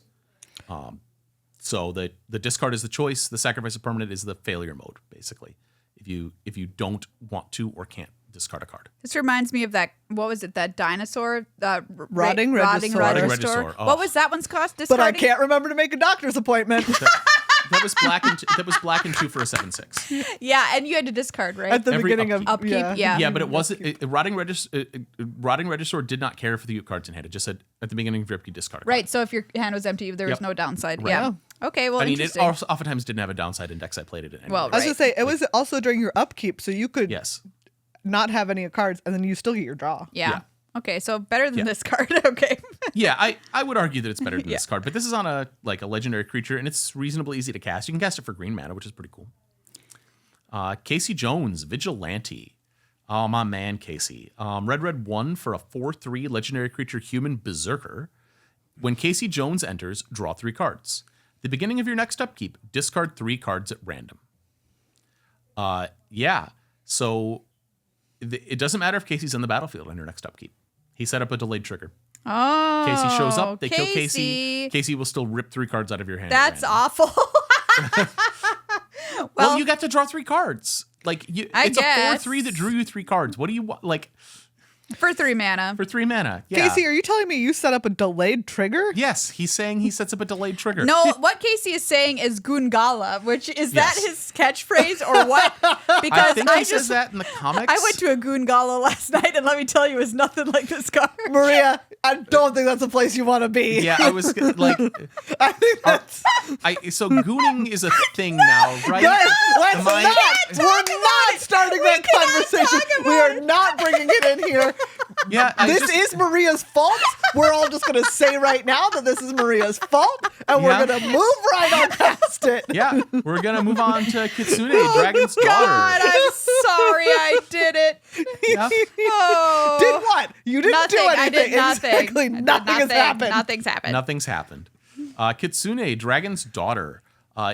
So the discard is the choice. The sacrifice of permanent is the failure mode, basically. If you don't want to or can't discard a card. This reminds me of that, what was it, that dinosaur? Rotting Regisaur. Rotting Regisaur. Oh. What was that one's cost? But Discarding? I can't remember to make a doctor's appointment. That was black and 2 for a 7/6. Yeah, and you had to discard, right? At the Every beginning of upkeep, yeah. Yeah, but it wasn't. Rotting Regisaur did not care for the cards in hand. It just said at the beginning of your upkeep, discard a card. Right, so if your hand was empty, there was no downside. Right. Yeah. Okay, well, I mean, it interesting. oftentimes didn't have a downside index. I played it in. Anyway. Well, I was going to say, it was also during your upkeep, so you could Yes. not have any cards, and then you still get your draw. Yeah. Okay, so better than this card. Okay. Yeah, I would argue that it's better than this card, but this is on a legendary creature, and it's reasonably easy to cast. You can cast it for green mana, which is pretty cool. Casey Jones, Vigilante. Oh, my man, Casey. Red 1 for a 4/3 legendary creature, human berserker. When Casey Jones enters, draw 3 cards. The beginning of your next upkeep, discard 3 cards at random. So it doesn't matter if Casey's on the battlefield on your next upkeep. He set up a delayed trigger. Oh. Casey shows up, they kill Casey. Casey will still rip 3 cards out of your hand. That's awful. Well, you got to draw 3 cards. It's a 4/3 that drew you 3 cards. What do you want? For 3 mana. For 3 mana. Yeah. Casey, are you telling me you set up a delayed trigger? Yes, he's saying he sets up a delayed trigger. No, what Casey is saying is Gungala, which is that his catchphrase or what? Because I think he says that in the comics. I went to a Gungala last night, and let me tell you, it's nothing like this card. Maria, I don't think that's a place you want to be. Yeah, I was like, I think that's... so gooning is a thing now, right? We're not starting that conversation. We are not bringing it in here. Yeah, this is Maria's fault. We're all just going to say right now that this is Maria's fault, and we're going to move right on past it. Yeah, we're going to move on to Kitsune, Dragon's God, daughter. I'm sorry I did it. Yeah. Oh. Did what? You didn't do anything. I did nothing. Exactly. Nothing has happened. Nothing's happened. Nothing's happened. Kitsune, Dragon's daughter,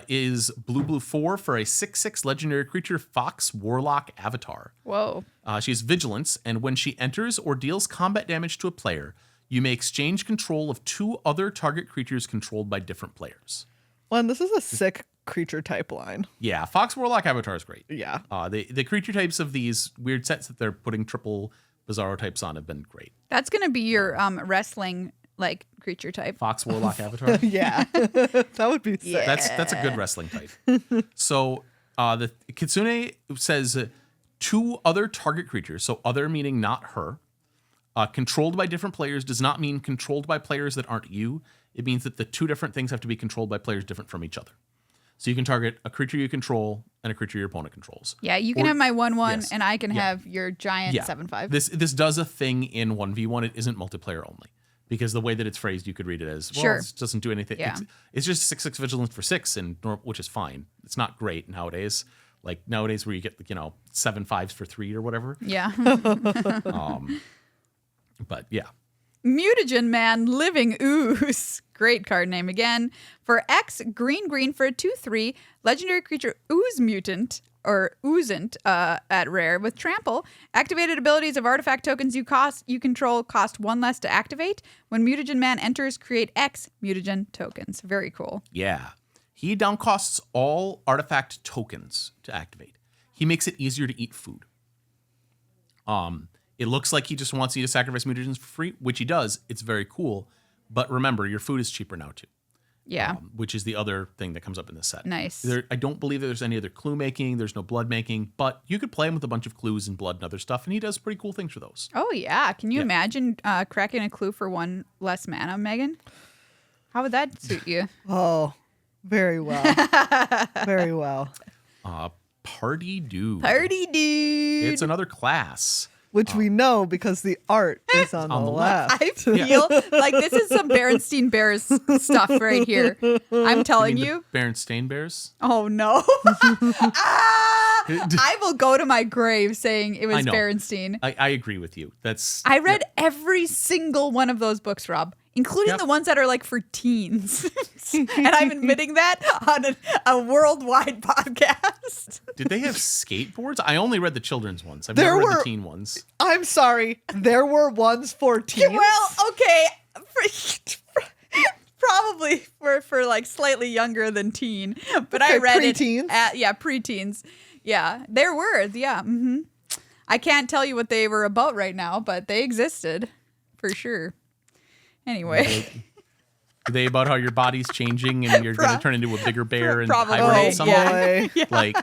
is blue 4 for a 6/6 legendary creature, Fox Warlock Avatar. Whoa. She has vigilance, and when she enters or deals combat damage to a player, you may exchange control of 2 other target creatures controlled by different players. Well, and this is a sick creature type line. Yeah, Fox Warlock Avatar is great. Yeah. The creature types of these weird sets that they're putting triple Bizarro types on have been great. That's going to be your wrestling creature type. Fox Warlock Avatar. Yeah. That would be sick. Yeah. That's a good wrestling type. So the Kitsune says 2 other target creatures, so other meaning not her, Controlled by different players does not mean controlled by players that aren't you. It means that the two different things have to be controlled by players different from each other. So you can target a creature you control and a creature your opponent controls. Yeah, you can have my 1/1 and I can have your giant 7/5. This does a thing in 1v1. It isn't multiplayer only. Because the way that it's phrased, you could read it as, well, it doesn't do anything. Yeah. It's just 6/6 vigilance for 6, which is fine. It's not great nowadays. Like nowadays where you get 7 5s for 3 or whatever. Yeah. But yeah. Mutagen Man Living Ooze. Great card name again. For X, green for a 2/3, legendary creature Ooze Mutant, or Oozant at rare with Trample. Activated abilities of artifact tokens you control cost 1 less to activate. When Mutagen Man enters, create X mutagen tokens. Very cool. Yeah. He downcosts all artifact tokens to activate. He makes it easier to eat food. It looks like he just wants you to sacrifice mutagens for free, which he does. It's very cool. But remember, your food is cheaper now too. Yeah. Which is the other thing that comes up in this set. Nice. I don't believe there's any other clue making. There's no blood making. But you could play him with a bunch of clues and blood and other stuff, and he does pretty cool things for those. Oh, yeah. Can you imagine cracking a clue for 1 less mana, Megan? How would that suit you? Oh, very well. Very well. Party Dude. Party Dude. It's another class. Which we know because the art is on the left. I feel like this is some Berenstein Bears stuff right here. I'm telling you. Berenstain Bears? Oh, no. I will go to my grave saying it was Berenstein. I agree with you. I read every single one of those books, Rob, including the ones that are like for teens. And I'm admitting that on a worldwide podcast. Did they have skateboards? I only read the children's ones. I've never read the teen ones. I'm sorry. There were ones for teens? Well, okay. Probably for like slightly younger than teen. But I read pre-teens? Preteens. Yeah, there were. Yeah. Mm-hmm. I can't tell you what they were about right now, but they existed for sure. Anyway. Are they about how your body's changing and you're going to turn into a bigger bear and probably. hibernate someday? Yeah. Like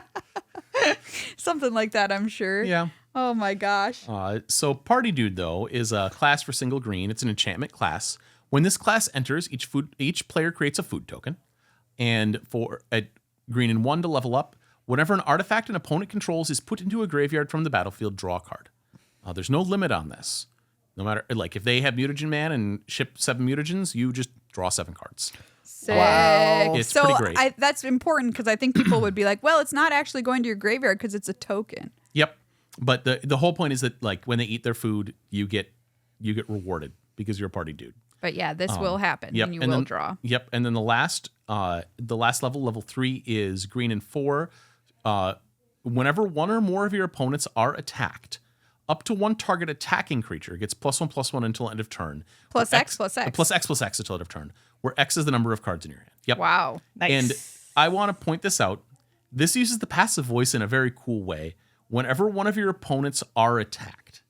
something like that, I'm sure. Yeah. Oh my gosh. So Party Dude, though, is a class for single green. It's an enchantment class. When this class enters, each player creates a food token. And for a green and 1 to level up, whenever an artifact an opponent controls is put into a graveyard from the battlefield, draw a card. There's no limit on this. No matter, like, if they have Mutagen Man and ship 7 mutagens, you just draw 7 cards. Sick. Wow. It's pretty great. That's important because I think people would be like, well, it's not actually going to your graveyard because it's a token. Yep. But the whole point is that, like, when they eat their food, you get rewarded because you're a Party Dude. But yeah, this will happen and you will draw. Yep. And then the last level 3, is green and 4. Whenever one or more of your opponents are attacked, up to 1 target attacking creature gets +1/+1 until end of turn. Plus X. +X until end of turn, where X is the number of cards in your hand. Yep. Wow. Nice. And I want to point this out. This uses the passive voice in a very cool way. Whenever one of your opponents are attacked.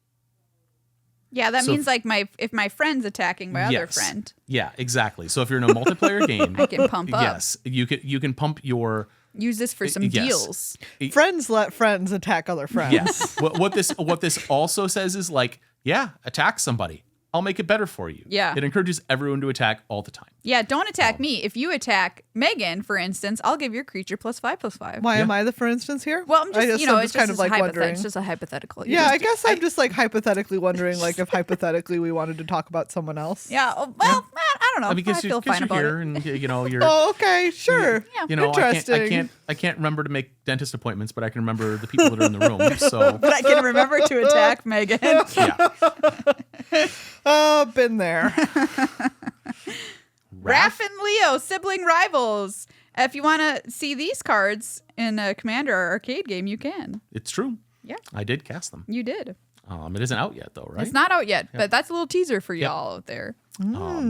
Yeah, that means like if my friend's attacking my other friend. Yeah, exactly. So if you're in a multiplayer game, I can pump up. Yes, you can pump your. Use this for some deals. Friends let friends attack other friends. Yes. what this also says is like, yeah, attack somebody. I'll make it better for you. Yeah. It encourages everyone to attack all the time. Yeah, don't attack me. If you attack Megan, for instance, I'll give your creature +5/+5. Why am I the for instance here? Well, I'm just it's kind of like wondering. It's just a hypothetical. Yeah, I guess I'm just like hypothetically wondering, like if hypothetically we wanted to talk about someone else. Yeah. Well, I don't know. I feel fine about here it. And you're. Oh, okay, sure. Yeah. Interesting. I can't remember to make dentist appointments, but I can remember the people that are in the room. So. But I can remember to attack Megan. Yeah. Oh, been there. Raph and Leo, sibling rivals. If you want to see these cards in a Commander or arcade game, you can. It's true. Yeah. I did cast them. You did. It isn't out yet, though, right? It's not out yet, but that's a little teaser for y'all out there.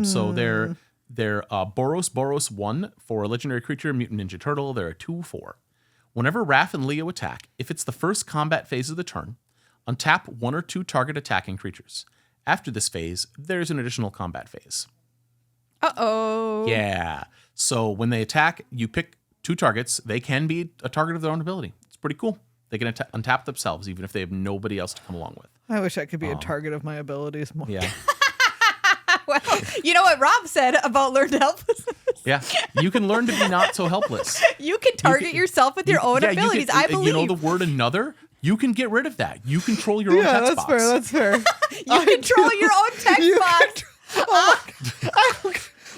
So they're Boros 1 for a legendary creature, Mutant Ninja Turtle. They're a 2/4. Whenever Raph and Leo attack, if it's the first combat phase of the turn, untap 1 or 2 target attacking creatures. After this phase, there's an additional combat phase. Uh-oh. Yeah. So when they attack, you pick 2 targets. They can be a target of their own ability. It's pretty cool. They can untap themselves even if they have nobody else to come along with. I wish I could be a target of my abilities more. Yeah. Well, you know what Rob said about learned helplessness? Yeah. You can learn to be not so helpless. You can target yourself with your own abilities. I believe. You know the word another? You can get rid of that. You control your own text box. That's fair. You control your own text box.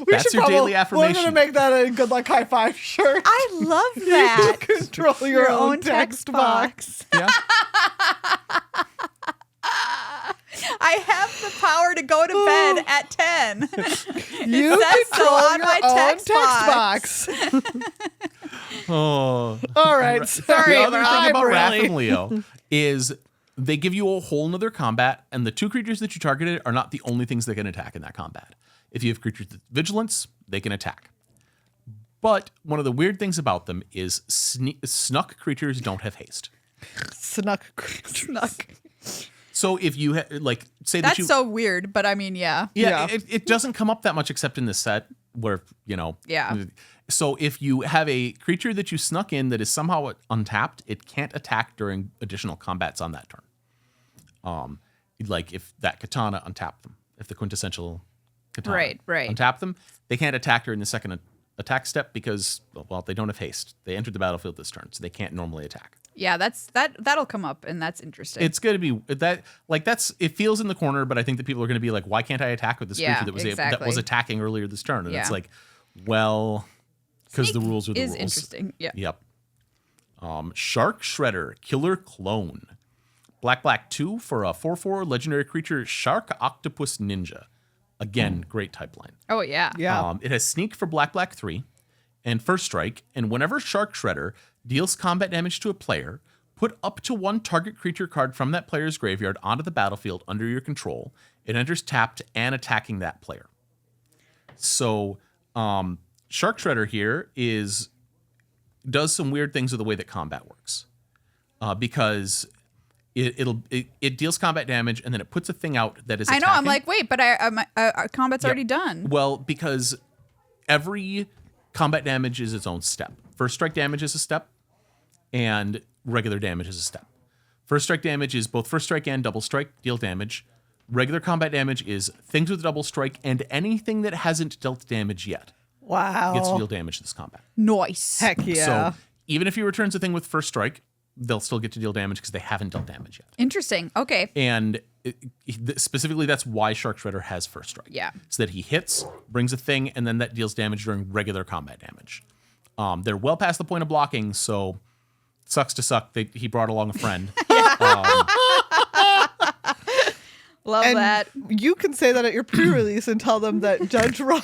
That's your daily affirmation. We're going to make that a good luck high five shirt. I love that. You control your own text box. Yeah. I have the power to go to bed at 10. You control your own text box. Oh. All right. Sorry. The other thing about Wrath and Leo is they give you a whole nother combat, and the 2 creatures that you targeted are not the only things that can attack in that combat. If you have creatures with vigilance, they can attack. But one of the weird things about them is snuck creatures don't have haste. Snuck creatures. So if you say that's so weird, but I mean, yeah. It doesn't come up that much except in this set where, Yeah. So if you have a creature that you snuck in that is somehow untapped, it can't attack during additional combats on that turn. Like if that katana untapped them, if the quintessential katana untap them, they can't attack during the second attack step because, well, they don't have haste. They entered the battlefield this turn, so they can't normally attack. Yeah, that'll come up, and that's interesting. It's going to be it feels in the corner, but I think that people are going to be like, why can't I attack with this creature that was attacking earlier this turn? And it's like, well, because the rules are the rules. Is interesting. Yeah. Yep. Shark Shredder, Killer Clone. Black 2 for a 4/4 legendary creature, Shark Octopus Ninja. Again, great type line. Oh, yeah. Yeah. It has Sneak for Black 3 and First Strike, and whenever Shark Shredder deals combat damage to a player, put up to 1 target creature card from that player's graveyard onto the battlefield under your control. It enters tapped and attacking that player. So, Shark Shredder here does some weird things with the way that combat works, because it deals combat damage and then it puts a thing out that is attacking. I know. I'm like, wait, but combat's already done. Well, because every combat damage is its own step. First strike damage is a step, and regular damage is a step. First strike damage is both first strike and double strike deal damage. Regular combat damage is things with double strike and anything that hasn't dealt damage yet. Wow. Gets to deal damage this combat. Nice. Heck yeah. So even if he returns a thing with first strike, they'll still get to deal damage because they haven't dealt damage yet. Interesting. Okay. And specifically, that's why Shark Shredder has first strike. Yeah. So that he hits, brings a thing, and then that deals damage during regular combat damage. They're well past the point of blocking, so sucks to suck. He brought along a friend. Love that. You can say that at your pre-release and tell them that Judge Rob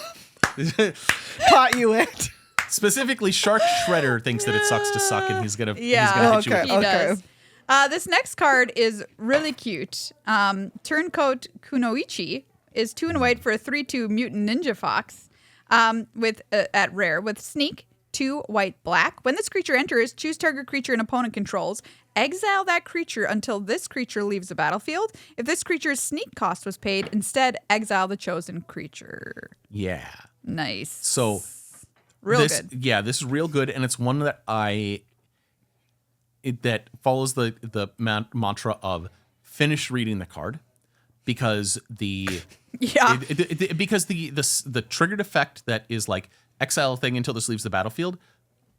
taught you it. Specifically, Shark Shredder thinks that it sucks to suck, and he's gonna hit you with it. He does. This next card is really cute. Turncoat Kunoichi is 2 and white for a 3/2 mutant ninja fox with at rare with sneak, 2 white black. When this creature enters, choose target creature an opponent controls. Exile that creature until this creature leaves the battlefield. If this creature's sneak cost was paid, instead exile the chosen creature. Yeah. Nice. So real good. Yeah, this is real good, and it's one that that follows the mantra of finish reading the card, because the triggered effect that is like exile thing until this leaves the battlefield.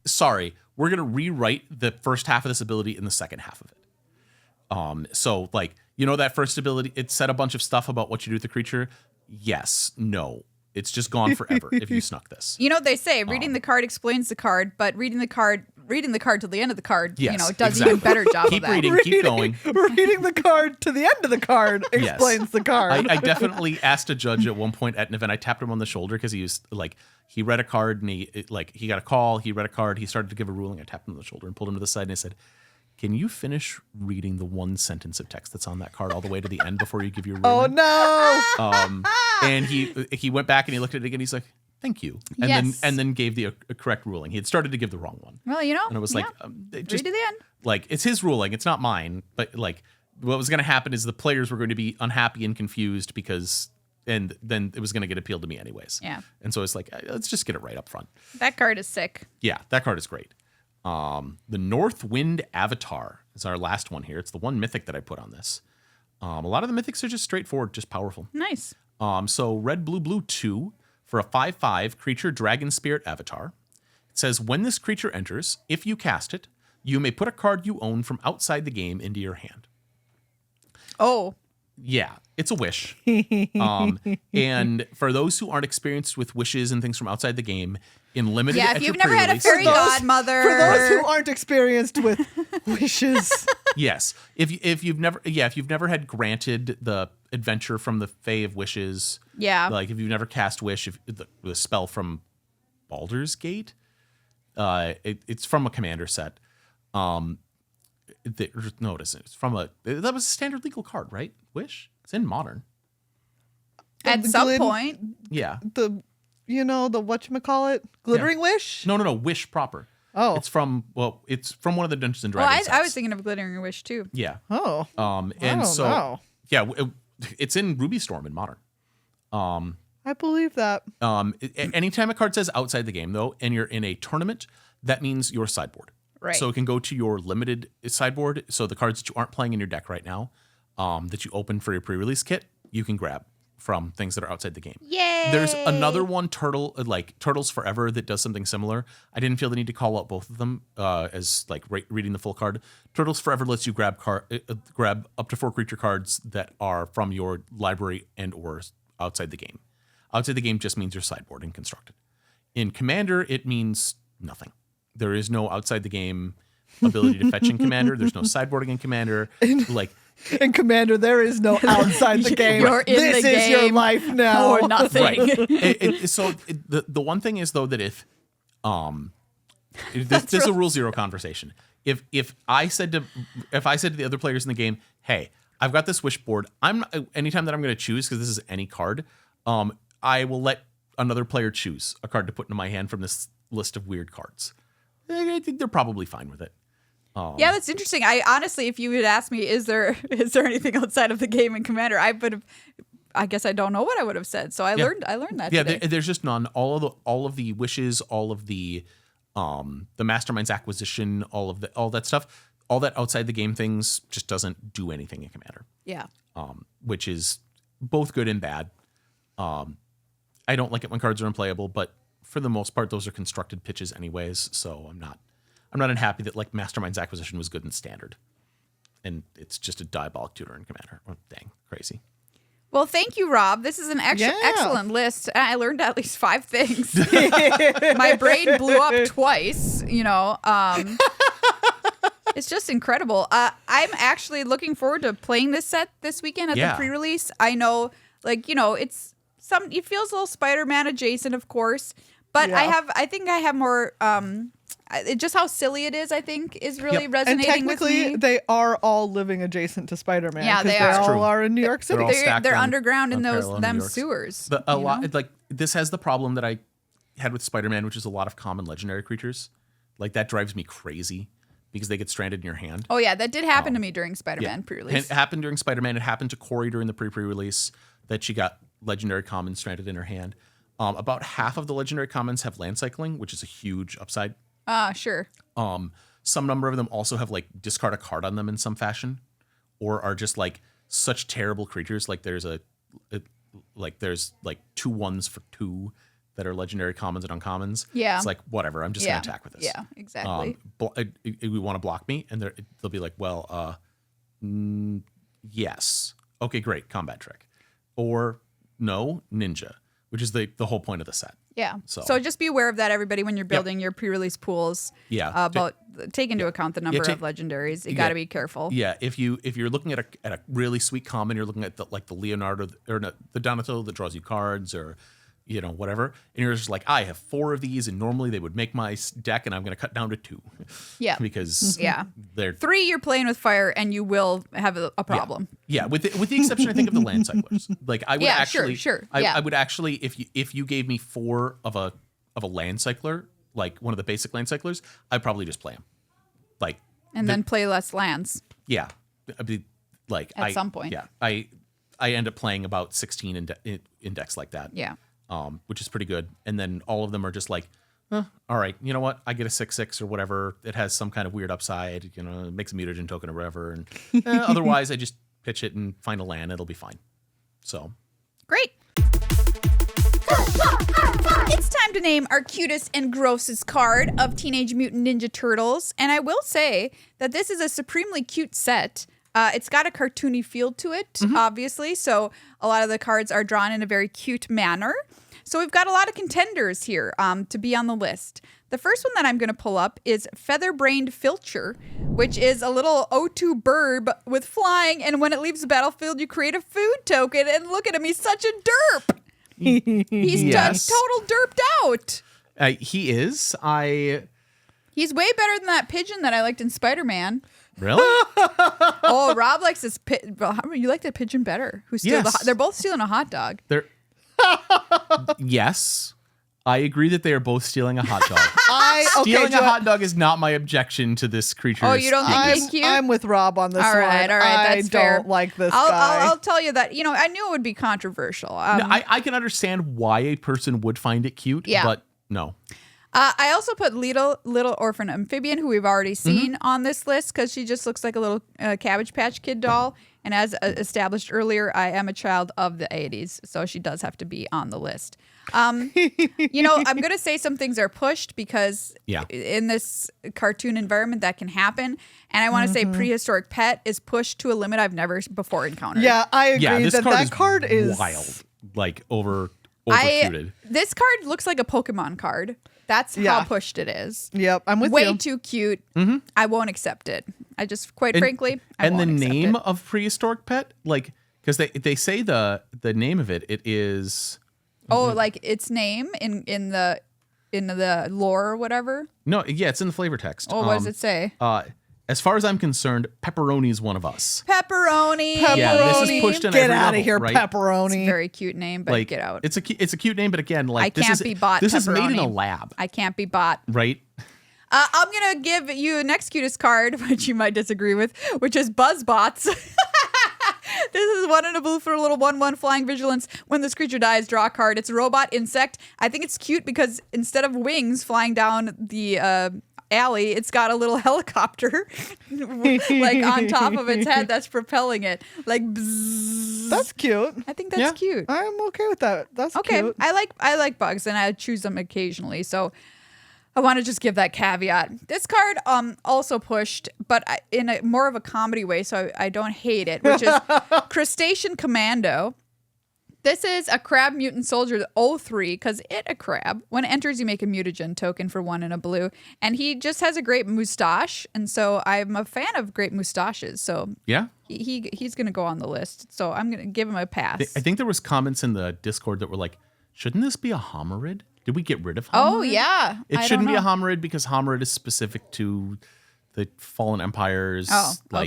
Sorry, we're gonna rewrite the first half of this ability in the second half of it. So like, that first ability, it said a bunch of stuff about what you do with the creature. Yes, no. It's just gone forever if you snuck this. You know what they say, reading the card explains the card, but reading the card till the end of the card, does an even better job keep of that. reading, keep going. Reading the card to the end of the card explains the card. I definitely asked a judge at one point at an event, I tapped him on the shoulder because he read a card and he got a call, he read a card, he started to give a ruling, I tapped him on the shoulder and pulled him to the side and I said, can you finish reading the one sentence of text that's on that card all the way to the end before you give your ruling? Oh no! And he went back and he looked at it again. He's like, "Thank you," and then gave the correct ruling. He had started to give the wrong one. Well, and I was like, read to the end. Like, it's his ruling, it's not mine. But like, what was going to happen is the players were going to be unhappy and confused and then it was going to get appealed to me anyways. Yeah. And so it's like, let's just get it right up front. That card is sick. Yeah, that card is great. The Northwind Avatar is our last one here. It's the one mythic that I put on this. A lot of the mythics are just straightforward, just powerful. Nice. So red, blue, blue 2 for a 5/5 creature dragon spirit avatar. It says when this creature enters, if you cast it, you may put a card you own from outside the game into your hand. Oh. Yeah, it's a wish. And for those who aren't experienced with wishes and things from outside the game, in limited if you've never had a fairy godmother. For those who aren't experienced with wishes. Yes. If you've never had granted the adventure from the Fae of Wishes. Yeah. Like if you've never cast Wish, if the spell from Baldur's Gate, it's from a commander set. No, it isn't. It's from that was a standard legal card, right? Wish? It's in Modern. At some point. Yeah. The whatchamacallit? Glittering Wish? No. Wish proper. Oh. It's from one of the Dungeons and Dragons. I was thinking of Glittering Wish too. Yeah. Oh. Yeah, it's in Ruby Storm in Modern. I believe that. Anytime a card says outside the game, though, and you're in a tournament, that means your sideboard. Right. So it can go to your limited sideboard. So the cards that you aren't playing in your deck right now, that you open for your pre-release kit, you can grab from things that are outside the game. Yay! There's another one, Turtles Forever, that does something similar. I didn't feel the need to call out both of them as reading the full card. Turtles Forever lets you grab up to 4 creature cards that are from your library and or outside the game. Outside the game just means your sideboard and constructed. In Commander, it means nothing. There is no outside the game ability to fetch in Commander. There's no sideboarding in Commander. In Commander, there is no outside the game. You're in this the is game your life now. or nothing. Right. So the one thing is though that if this is a rule 0 conversation. If I said to the other players in the game, hey, I've got this wish board. Anytime that I'm going to choose, because this is any card, I will let another player choose a card to put into my hand from this list of weird cards. I think they're probably fine with it. Yeah, that's interesting. I honestly, if you had asked me, is there anything outside of the game in Commander, I guess I don't know what I would have said. So I learned that. Yeah, today. there's just none. All of the wishes, all of the Mastermind's acquisition, all that stuff, all that outside the game things just doesn't do anything in Commander. Yeah. Which is both good and bad. I don't like it when cards are unplayable, but for the most part, those are constructed pitches anyways. So I'm not unhappy that Mastermind's acquisition was good in Standard, and it's just a diabolic tutor in Commander. Oh, dang, crazy. Well, thank you, Rob. This is an excellent list. I learned at least 5 things. My brain blew up twice. It's just incredible. I'm actually looking forward to playing this set this weekend at the pre-release. I know, it's it feels a little Spider-Man adjacent, of course, but I think I have more. Just how silly it is, I think, is really resonating with me. And technically, they are all living adjacent to Spider-Man. Yeah, they all are in New York City. They're underground in them sewers. But this has the problem that I had with Spider-Man, which is a lot of common legendary creatures. That drives me crazy because they get stranded in your hand. Oh yeah, that did happen to me during Spider-Man pre-release. It happened during Spider-Man. It happened to Corey during the pre-release that she got legendary commons stranded in her hand. About half of the legendary commons have land cycling, which is a huge upside. Sure. Some number of them also have discard a card on them in some fashion, or are just such terrible creatures. There's 2 1s for 2 that are legendary commons and uncommons. Yeah. It's whatever. I'm just gonna attack with this. Yeah, exactly. We want to block me, and they'll be yes. Okay, great, combat trick, or no, ninja, which is the whole point of the set. Yeah. So just be aware of that, everybody, when you're building your pre-release pools. Yeah. Take into account the number of legendaries. You got to be careful. Yeah. If you're looking at a really sweet common, you're looking at the Leonardo or the Donatello that draws you cards, or whatever, and you're just I have 4 of these, and normally they would make my deck, and I'm going to cut down to 2. Yeah. Because they're 3, you're playing with fire, and you will have a problem. Yeah. With the exception, I think, of the land cyclers. I would actually, sure. I would actually, if you gave me 4 of a land cycler, one of the basic land cyclers, I'd probably just play them. Then play less lands. Yeah. I'd be at some point. Yeah. I end up playing about 16 in decks like that. Yeah. Which is pretty good. And then all of them are just all right, you know what? I get a 6/6 or whatever. It has some kind of weird upside, you know, it makes a mutagen token or whatever. And otherwise, I just pitch it and find a land. It'll be fine. So great. It's time to name our cutest and grossest card of Teenage Mutant Ninja Turtles. And I will say that this is a supremely cute set. It's got a cartoony feel to it, obviously. So a lot of the cards are drawn in a very cute manner. So we've got a lot of contenders here to be on the list. The first one that I'm going to pull up is Feather-Brained Filcher, which is a little O2 bird with flying. And when it leaves the battlefield, you create a food token. And look at him. He's such a derp. He's total derped out. He is. He's way better than that pigeon that I liked in Spider-Man. Really? Oh, Rob likes this. You like that pigeon better? They're both stealing a hot dog. Yes, I agree that they are both stealing a hot dog. Stealing a hot dog is not my objection to this creature. Oh, you don't think he's cute? I'm with Rob on this one. All right, that's fair. I don't like this guy. I'll tell you that, I knew it would be controversial. I can understand why a person would find it cute, but no. I also put Little Orphan Amphibian, who we've already seen on this list, because she just looks like a little Cabbage Patch Kid doll. And as established earlier, I am a child of the 80s, so she does have to be on the list. I'm going to say some things are pushed because in this cartoon environment that can happen. And I want to say Prehistoric Pet is pushed to a limit I've never before encountered. Yeah, I agree. Yeah, that card is wild, like over-cuted. This card looks like a Pokemon card. That's how pushed it is. Yep, I'm with you. Way too cute. I won't accept it. I just, frankly, I won't accept it. And the name of Prehistoric Pet, because they say the name of it is... Oh, like its name in the lore or whatever? No, yeah, it's in the flavor text. Oh, what does it say? As far as I'm concerned, pepperoni is one of us. Pepperoni. Yeah, this is pushed in Get every out level, of here, right? Pepperoni. It's a very cute name, but get out. It's a cute name, but again, I can't be bought. This pepperoni. is made in a lab. I can't be bought. Right. I'm gonna give you the next cutest card, which you might disagree with, which is Buzzbots. This is 1 in a blue for a little 1/1 flying vigilance. When this creature dies, draw a card. It's a robot insect. I think it's cute because instead of wings flying down the alley, it's got a little helicopter like on top of its head that's propelling it. Like bzzz. That's cute. I think that's cute. I'm okay with that. That's okay. Cute. I like bugs and I choose them occasionally. So I want to just give that caveat. This card also pushed, but in a more of a comedy way, so I don't hate it, which is Crustacean Commando. This is a crab mutant soldier 03, because a crab. When it enters, you make a mutagen token for 1 in a blue. And he just has a great moustache. And so I'm a fan of great moustaches. So yeah, he's going to go on the list. So I'm going to give him a pass. I think there was comments in the Discord that were like, shouldn't this be a homerid? Did we get rid of homerid? Oh, yeah. It shouldn't be a homerid because homerid is specific to the Fallen Empires,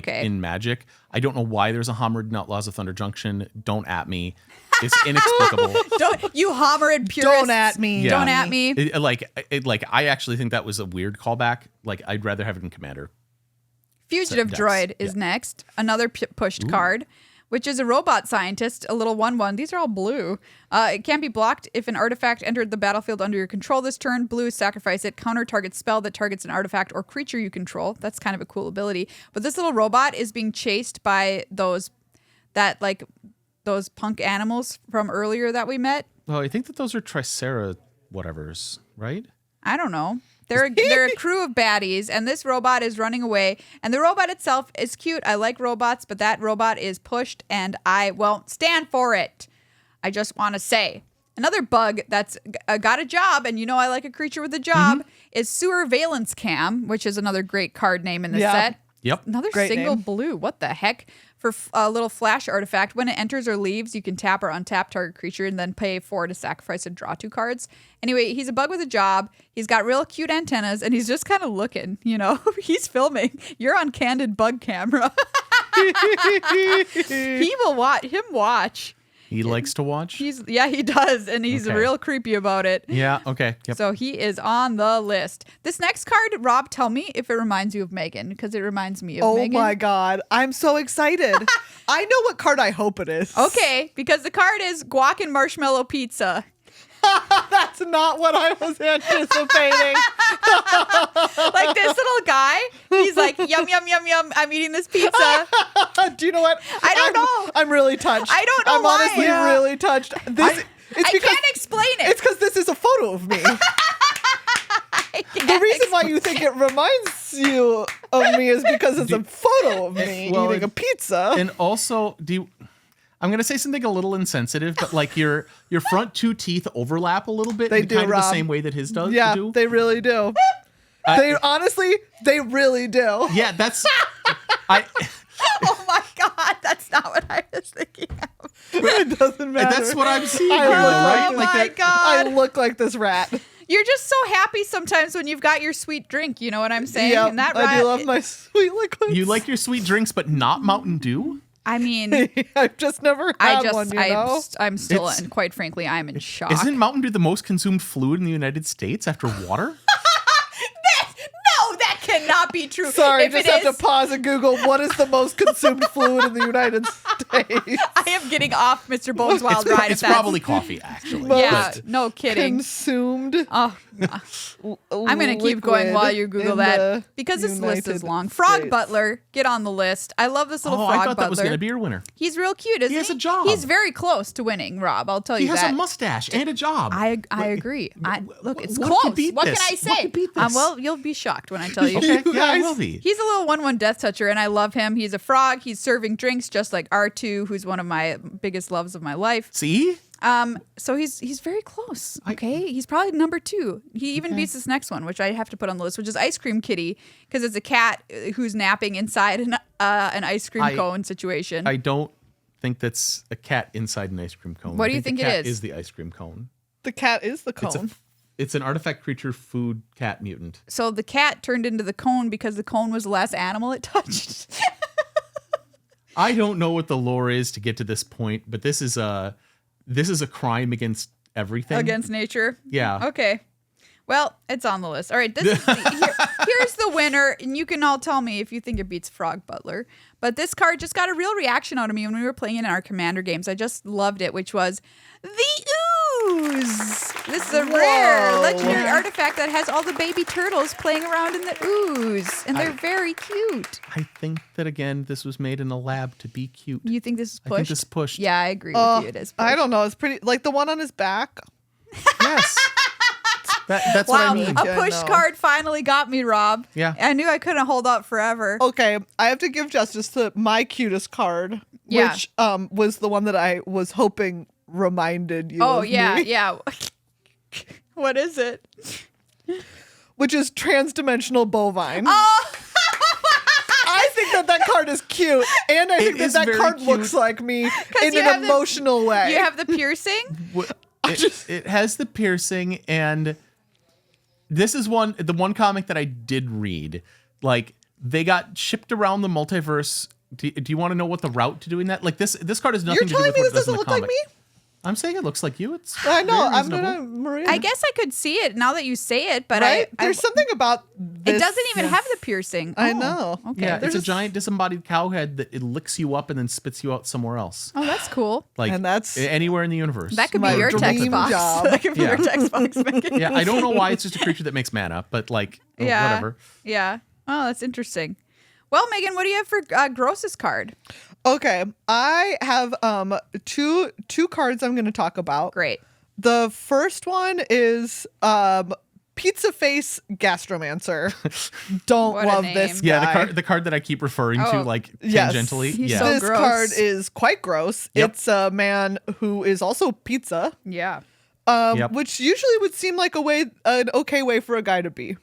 in Magic. I don't know why there's a homerid in Outlaws of Thunder Junction. Don't at me. It's inexplicable. Don't you homerid purists. Don't at me. Yeah. Don't at me. I actually think that was a weird callback. Like, I'd rather have it in Commander. Fugitive Droid is next. Another pushed card, which is a robot scientist, a little 1/1. These are all blue. It can't be blocked if an artifact entered the battlefield under your control this turn. Blue, sacrifice it. Counter target spell that targets an artifact or creature you control. That's kind of a cool ability. But this little robot is being chased by those punk animals from earlier that we met. Oh, I think that those are Tricera whatevers, right? I don't know. They're a crew of baddies, and this robot is running away. And the robot itself is cute. I like robots, but that robot is pushed, and I won't stand for it. I just want to say. Another bug that's got a job, and I like a creature with a job, is Sewer Valence Cam, which is another great card name in the set. Yep. Another great single name. blue. What the heck? For a little flash artifact, when it enters or leaves, you can tap or untap target creature and then pay 4 to sacrifice and draw 2 cards. Anyway, he's a bug with a job. He's got real cute antennas, and he's just kind of looking, He's filming. You're on candid bug camera. He will watch. He likes to watch? He does, and he's real creepy about it. Yeah, okay. Yep. So he is on the list. This next card, Rob, tell me if it reminds you of Megan, because it reminds me of Megan. Oh my God. I'm so excited. I know what card I hope it is. Okay, because the card is Guac and Marshmallow Pizza. That's not what I was anticipating. Like this little guy, he's like, yum, yum, yum, yum. I'm eating this pizza. Do you know what? I don't know. I'm really touched. I don't know I'm why. honestly really touched. I can't explain it. It's because this is a photo of me. The reason why you think it reminds you of me is because it's a photo of me eating a pizza. And also, I'm going to say something a little insensitive, but like your front two teeth overlap a little bit. They do, kind of Rob. the same way that his does. Yeah, do. they really do. They really do. Yeah, that's. Oh my God, that's not what I was thinking of. It doesn't matter. That's what I'm seeing here, right? Oh my God. I look like this rat. You're just so happy sometimes when you've got your sweet drink. You know what I'm saying? Yeah, And that I do love my sweet liquids. You like your sweet drinks, but not Mountain Dew? I mean, I've just never had one, you know? I'm still, and quite frankly, I'm in shock. Isn't Mountain Dew the most consumed fluid in the United States after water? No, that cannot be true. Sorry, If just it have is, to pause and Google what is the most consumed fluid in the United States. I am getting off Mr. Bones' wild ride. It's probably coffee, actually. Yeah, But no kidding. Consumed. Oh, I'm going to keep going while you Google that because this list is long. Frog Butler, get on the list. I love this little Frog I Butler. thought that was going to be your winner. He's real cute, isn't he? He has a job. He's very close to winning, Rob. I'll tell He you has that. a mustache and a job. I agree. Look, it's what close. could beat What this? can I say? What could beat this? Well, you'll be shocked when I tell you. Okay, yeah, I guys. will be. He's a little 1/1 death toucher, and I love him. He's a frog. He's serving drinks just like R2, who's one of my biggest loves of my life. See? So he's very close. Okay, he's probably number 2. He even beats this next one, which I have to put on the list, which is Ice Cream Kitty, because it's a cat who's napping inside an ice cream cone situation. I don't think that's a cat inside an ice cream cone. What I do you think the it cat is? Is the ice cream cone? The cat is the cone. It's an artifact creature food cat mutant. So the cat turned into the cone because the cone was the last animal it touched. I don't know what the lore is to get to this point, but this is a crime against everything. Against nature. Yeah. Okay. Well, it's on the list. All right. Here's the winner, and you can all tell me if you think it beats Frog Butler. But this card just got a real reaction out of me when we were playing it in our Commander games. I just loved it, which was the Ooze. This is a rare legendary artifact that has all the baby turtles playing around in the ooze, and they're very cute. I think that, again, this was made in a lab to be cute. You think this is pushed? I think this is pushed. Yeah, I agree with you. It is pushed. I don't know. It's pretty, like the one on his back. Yes. That's what I mean. A push card finally got me, Rob. Yeah. I knew I couldn't hold out forever. Okay, I have to give justice to my cutest card, Yeah. which was the one that I was hoping reminded you Oh, of yeah, me, yeah. What is it? which is transdimensional bovine. Oh! I think that card is cute, and I think is that very card cute. looks like me in you an have emotional way. You have the piercing? It has the piercing, and this is the one comic that I did read. Like, they got shipped around the multiverse. Do you want to know what the route to doing that? Like, this card has nothing You're to do telling with me what this it does in doesn't the look comic. like me? I'm saying it looks like you. It's I know. very I'm reasonable. gonna, Maria. I guess I could see it now that you say it, but right? I There's something about this. it doesn't even have the piercing. I Oh, know. Okay. Yeah, There's it's a giant disembodied cow head that it licks you up and then spits you out somewhere else. Oh, that's cool. Like, And that's anywhere in the universe. That could be my your text dream box. job. That could be Yeah. your text box, Megan. Yeah, I don't know why it's just a creature that makes mana, but like, Yeah. whatever. Yeah. Oh, that's interesting. Well, Megan, what do you have for grossest card? Okay, I have two cards I'm going to talk about. Great. The first one is Pizza Face Gastromancer. Don't What a love name. this guy. Yeah, the card that I keep referring to, Oh, like, yes. tangentially. He's Yeah. so This gross. card is quite gross. Yep. It's a man who is also pizza, Yeah. Yep. which usually would seem like an okay way for a guy to be.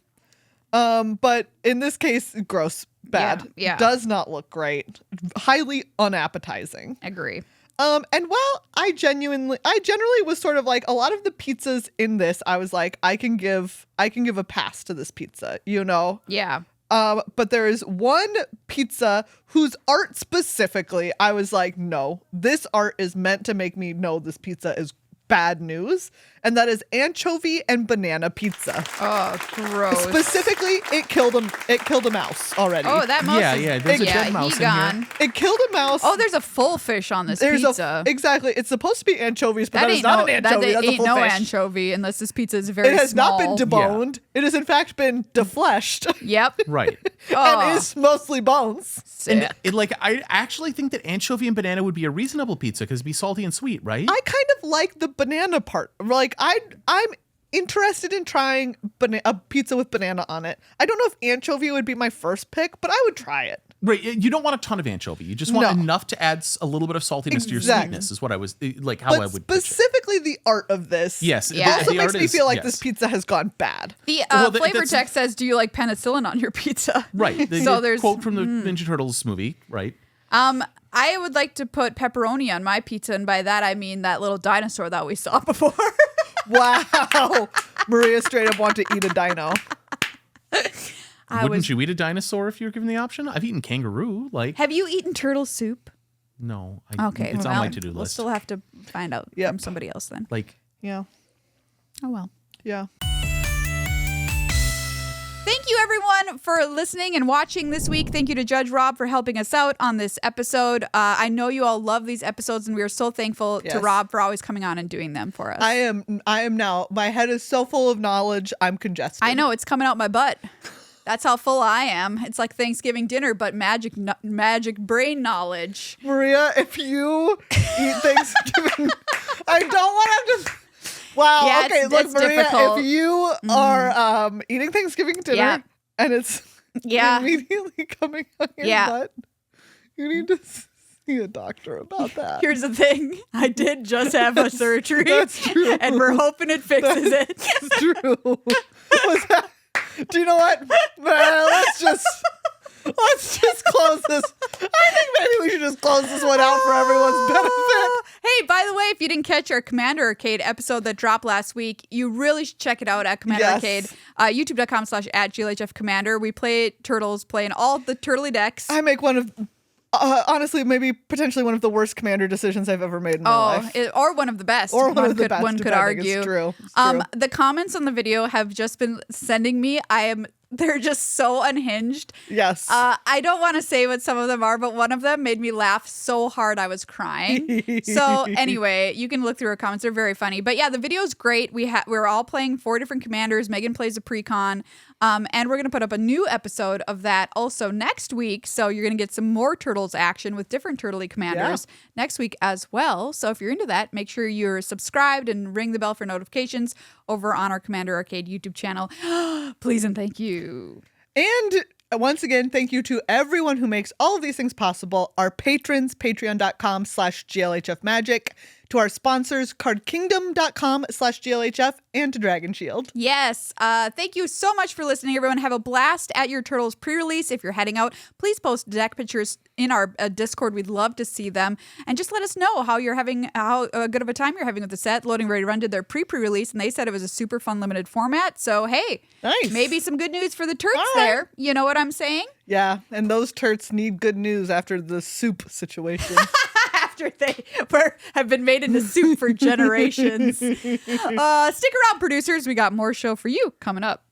But in this case, gross, bad. Yeah. Does not look great. Highly unappetizing. Agree. And well, I generally was sort of like a lot of the pizzas in this, I was like, I can give a pass to this pizza, you know? Yeah. But there is one pizza whose art specifically, I was like, no, this art is meant to make me know this pizza is bad news, and that is anchovy and banana pizza. Oh, gross. Specifically, it killed a mouse already. Oh, that mouse Yeah, there's a dead mouse in gone. here. It killed a mouse. Oh, there's a full fish on this pizza. Exactly. It's supposed to be anchovies, but that is ain't not an anchovy. That That's a ain't full no fish. anchovy unless this pizza is very It has small. not been deboned. It has in fact been defleshed. Yep. Right. And is mostly bones. And I actually think that anchovy and banana would be a reasonable pizza because it'd be salty and sweet, right? I kind of like the banana part. Like I'm interested in trying a pizza with banana on it. I don't know if anchovy would be my first pick, but I would try it. Right. You don't want a ton of anchovy. You just want enough to add a little bit of saltiness to your sweetness is what I was like how I would pitch it. Specifically the art of this. Yes. Yeah. Also makes me feel like this pizza has gone bad. The flavor text says, "Do you like penicillin on your pizza?" Right. So there's quote from the Ninja Turtles movie, right? I would like to put pepperoni on my pizza, and by that I mean that little dinosaur that we saw before. Wow. Maria straight up want to eat a dino. Wouldn't you eat a dinosaur if you were given the option? I've eaten kangaroo. Have you eaten turtle soup? No. Okay. It's on my to-do list. We'll still have to find out from somebody else then. Yeah. Oh, well. Yeah. Thank you, everyone, for listening and watching this week. Thank you to Judge Rob for helping us out on this episode. I know you all love these episodes, and we are so thankful to Rob for always coming on and doing them for us. I am now. My head is so full of knowledge, I'm congested. I know, it's coming out my butt. That's how full I am. It's like Thanksgiving dinner, but magic brain knowledge. Maria, if you eat Thanksgiving, I don't want to just... Wow. Yeah, okay. Look, Maria, difficult. if you are eating Thanksgiving dinner and it's immediately coming on your butt, you need to see a doctor about that. Here's the thing. I did just have a surgery. That's true. And we're hoping it fixes it. That's true. Do you know what? Let's just close this. I think maybe we should just close this one out for everyone's benefit. Hey, by the way, if you didn't catch our Commander Arcade episode that dropped last week, you really should check it out at Commander Arcade. YouTube.com/@GLHF Commander. We play Turtles, playing all the Turtley decks. I make one of, honestly, maybe potentially one of the worst Commander decisions I've ever made in my life. Or one of the best. Or one of the best. One could argue. It's true. It's true. The comments on the video have just been sending me. They're just so unhinged. Yes. I don't want to say what some of them are, but one of them made me laugh so hard I was crying. So anyway, you can look through our comments. They're very funny. But yeah, the video is great. We're all playing 4 different commanders. Megan plays a pre-con. And we're going to put up a new episode of that also next week. So you're going to get some more Turtles action with different Turtley commanders next week as well. So if you're into that, make sure you're subscribed and ring the bell for notifications over on our Commander Arcade YouTube channel. Please and thank you. And once again, thank you to everyone who makes all of these things possible. Our patrons, patreon.com/GLHFmagic. To our sponsors, cardkingdom.com/GLHF, and to Dragon Shield. Yes. Thank you so much for listening, everyone. Have a blast at your Turtles pre-release. If you're heading out, please post deck pictures in our Discord. We'd love to see them. And just let us know how good of a time you're having with the set. Loading Ready to Run did their pre-release, and they said it was a super fun limited format. So, hey, nice. Maybe some good news for the Turks there. You know what I'm saying? Yeah, and those Turks need good news after the soup situation. After they have been made into soup for generations. Stick around, producers. We got more show for you coming up.